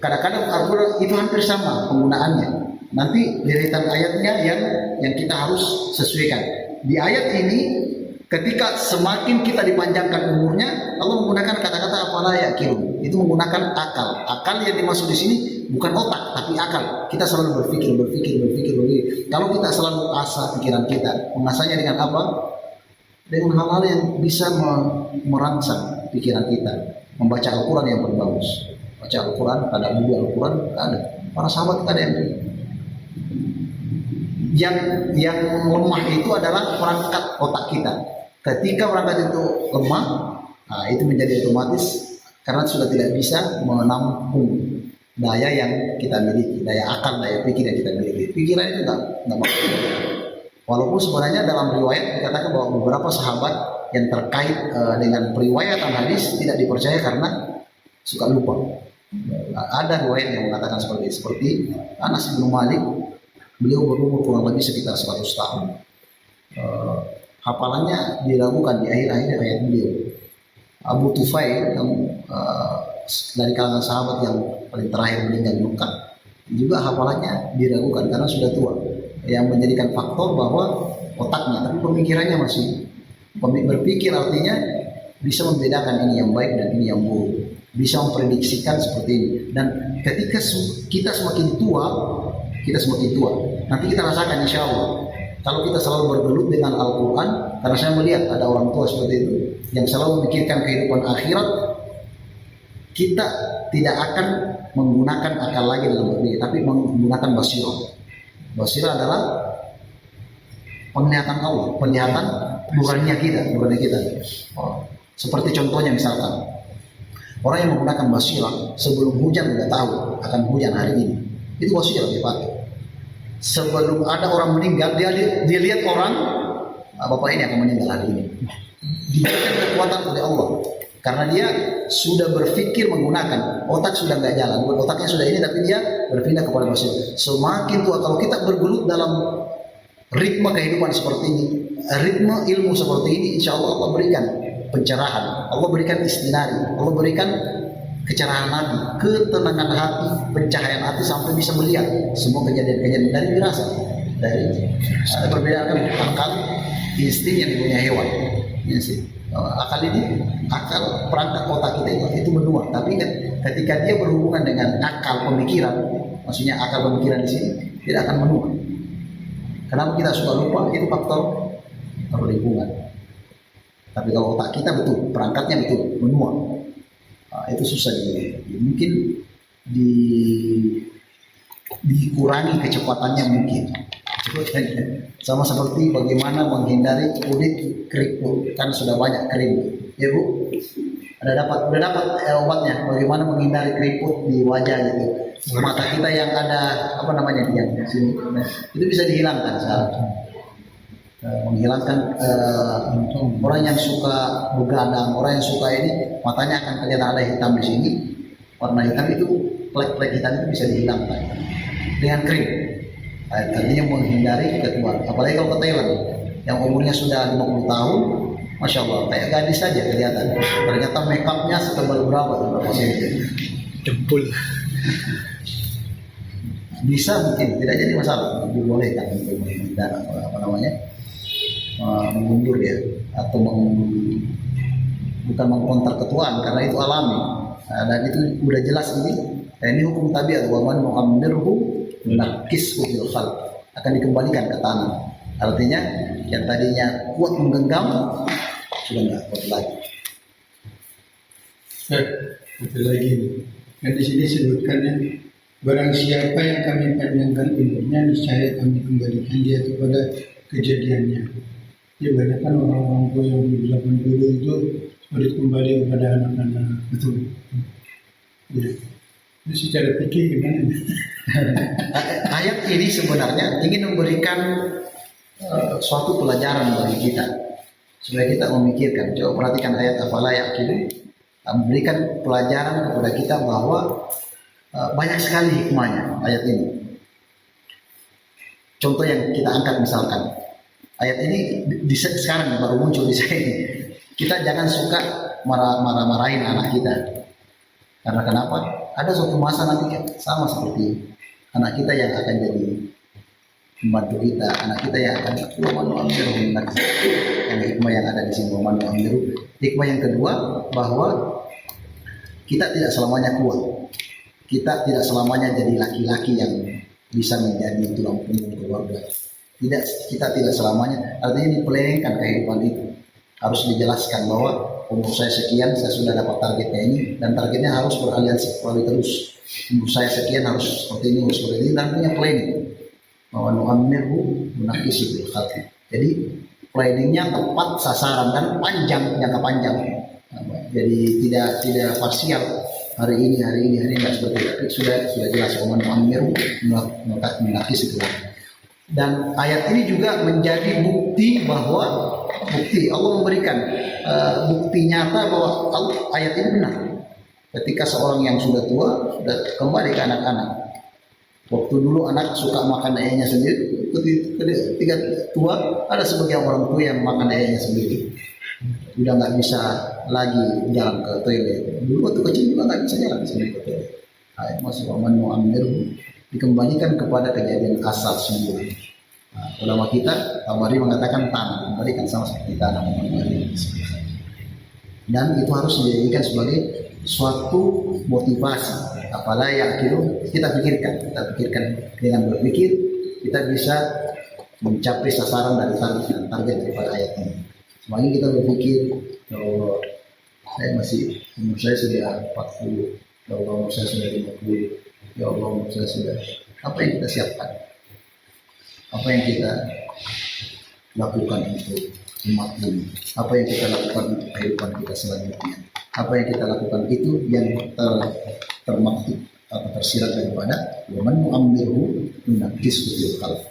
Kadang-kadang Al-Quran itu hampir sama penggunaannya. Nanti deretan ayatnya yang kita harus sesuaikan. Di ayat ini, ketika semakin kita dipanjangkan umurnya, Allah menggunakan kata-kata afala yaqilu. Itu menggunakan akal. Akal yang dimaksud di sini bukan otak, tapi akal. Kita selalu berpikir. Kalau kita selalu asah pikiran kita, mengasahnya dengan apa? Dengan hal-hal yang bisa merangsang pikiran kita. Membaca Al-Quran yang berbagus. Baca Al-Quran, ada buku Al-Quran, ada. Para sahabat ada yang lemah itu adalah perangkat otak kita. Ketika perangkat itu lemah, nah itu menjadi otomatis karena sudah tidak bisa menampung daya yang kita miliki, daya akal, daya pikir yang kita miliki. Pikiran itu nggak mampu. Walaupun sebenarnya dalam riwayat dikatakan bahwa beberapa sahabat yang terkait dengan periwayatan hadis tidak dipercaya karena suka lupa. Ada riwayat yang mengatakan seperti Anas bin Malik, beliau berumur kurang lebih sekitar 100 tahun. Hafalannya diragukan di akhir-akhir hayat beliau. Abu Tufail dari kalangan sahabat yang paling terakhir meninggal di Mekah juga hafalannya diragukan karena sudah tua, yang menjadikan faktor bahwa otaknya, tapi pemikirannya masih berpikir, artinya bisa membedakan ini yang baik dan ini yang buruk. bisa memprediksikan seperti ini. Dan ketika kita semakin tua, nanti kita rasakan insya Allah. Kalau kita selalu bergelut dengan Al-Quran, karena saya melihat ada orang tua seperti itu, yang selalu memikirkan kehidupan akhirat, kita tidak akan menggunakan akal lagi dalam berpikir, tapi menggunakan basirah. Basirah adalah penglihatan Allah, penglihatan nurani kita. Seperti contohnya misalkan, orang yang menggunakan basirah sebelum hujan sudah tahu akan hujan hari ini. Itu basirah dipakai. Sebelum ada orang meninggal, dia lihat orang, bapak ini akan meninggal hari ini. Diberikan kekuatan oleh Allah. Karena dia sudah berpikir menggunakan, otak sudah nggak jalan, otaknya sudah ini, tapi dia berpindah kepada basirah. Semakin tua, kalau kita bergelut dalam ritme kehidupan seperti ini, ritme ilmu seperti ini, insya Allah berikan pencerahan, Allah berikan istinari, Allah berikan kecerahan hati, ketenangan hati, pencahayaan hati sampai bisa melihat semua kejadian-kejadian dari dirasa, dari ada perbedaan kan akal, insting yang dipunya hewan. Ya sih. Akal ini, akal perangkat otak kita itu menua, tapi kan ketika dia berhubungan dengan akal pemikiran, maksudnya akal pemikiran di sini tidak akan menua. Kenapa kita suka lupa? Itu faktor lingkungan. Tapi kalau otak kita betul, perangkatnya betul, menua. Itu susah mungkin dikurangi kecepatannya mungkin. Sama seperti bagaimana menghindari kulit keriput, kan sudah banyak kering, ya Bu. Udah dapat obatnya. Bagaimana menghindari keriput di wajah gitu. Mata kita yang ada apa namanya yang sini, itu bisa dihilangkan sekarang. Menghilangkan orang yang suka begadang, orang yang suka ini matanya akan kelihatan ada hitam di sini, warna hitam itu plek-plek hitam itu bisa dihilangkan dengan krim. Artinya menghindari ketuaan. Apalagi kalau ke Thailand yang umurnya sudah 50 tahun, masya Allah kayak gadis saja kelihatan. Ternyata make upnya setebal berapa senti? Jempol. Bisa mungkin tidak jadi masalah, dibolehkan untuk menghindar apa namanya mengundur ya, atau bukan mengkontar ketuaan karena itu alami. Dan itu udah jelas ini hukum tabiat, wa man mu'ammirhu nakishu fil khalq, akan dikembalikan ke tanah. Artinya yang tadinya kuat menggenggam sudah nggak kuat lagi. Satu lagi, kan di sini sebutkannya barang siapa yang kami panjangkan umurnya, niscaya kami kembalikan dia kepada kejadiannya. Ya banyak kan orang-orang tua yang di 80 itu sulit kembali kepada anak-anak. Betul. Ya. Itu secara pikir gimana? Ayat ini sebenarnya ingin memberikan suatu pelajaran bagi kita supaya kita memikirkan. Coba perhatikan ayat afala yaqilu, memberikan pelajaran kepada kita bahwa banyak sekali hikmahnya ayat ini. Contoh yang kita angkat misalkan ayat ini sekarang baru muncul di saya ini. Kita jangan suka marah-marahin anak kita. Karena kenapa? Ada suatu masa nanti sama seperti anak kita yang akan jadi membantu kita, anak kita yang akan yang hikmah yang ada di sini. Hikmah yang kedua bahwa kita tidak selamanya kuat, kita tidak selamanya jadi laki-laki yang bisa menjadi tulang punggung keluarga. Kita tidak selamanya, artinya dipelengkan kehidupan itu. Harus dijelaskan bahwa umur saya sekian, saya sudah dapat targetnya ini, dan targetnya harus beraliansi terus. Umur saya sekian harus seperti ini, harus seperti ini, dan punya planning. Bahwa nu'ammirhu munaqisu bil khalqi. Jadi planningnya tepat sasaran dan panjang, jangka panjang. Jadi tidak parsial. Hari ini nggak seperti itu. Sudah jelas bahwa nu'ammirhu munaqisu bil khalqi. Dan ayat ini juga menjadi bukti bahwa Allah memberikan bukti nyata bahwa ayat ini benar. Ketika seorang yang sudah tua sudah kembali ke anak-anak. Waktu dulu anak suka makan ayahnya sendiri, ketika tua ada sebagian orang tua yang makan ayahnya sendiri. Sudah nggak bisa lagi jalan ke toilet. Dulu waktu kecil juga nggak bisa jalan sendiri ke toilet. Ayat masih Manu Amir dikembalikan kepada kejadian asal semula. Nah, ulama kita Tabari mengatakan tanah, kembalikan sama seperti tanah. Dan itu harus dijadikan sebagai suatu motivasi. Apalah yang kita pikirkan dengan berpikir kita bisa mencapai sasaran dari target daripada ayat ini. Semakin kita berpikir, kalau saya masih umur saya sudah 40, ya Allah umur saya sudah 50, ya Allah umur saya sudah, apa yang kita siapkan? Apa yang kita lakukan untuk umat ini? Apa yang kita lakukan untuk kehidupan kita selanjutnya? Apa yang kita lakukan itu yang termaktub atau tersirat daripada waman nu'ammirhu nunakkishu fil khalq.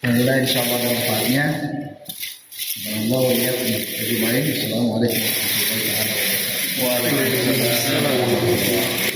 Mulai insyaallah manfaatnya. Allah lihat lebih baik. Assalamualaikum warahmatullahi wabarakatuh. Waalaikumsalam.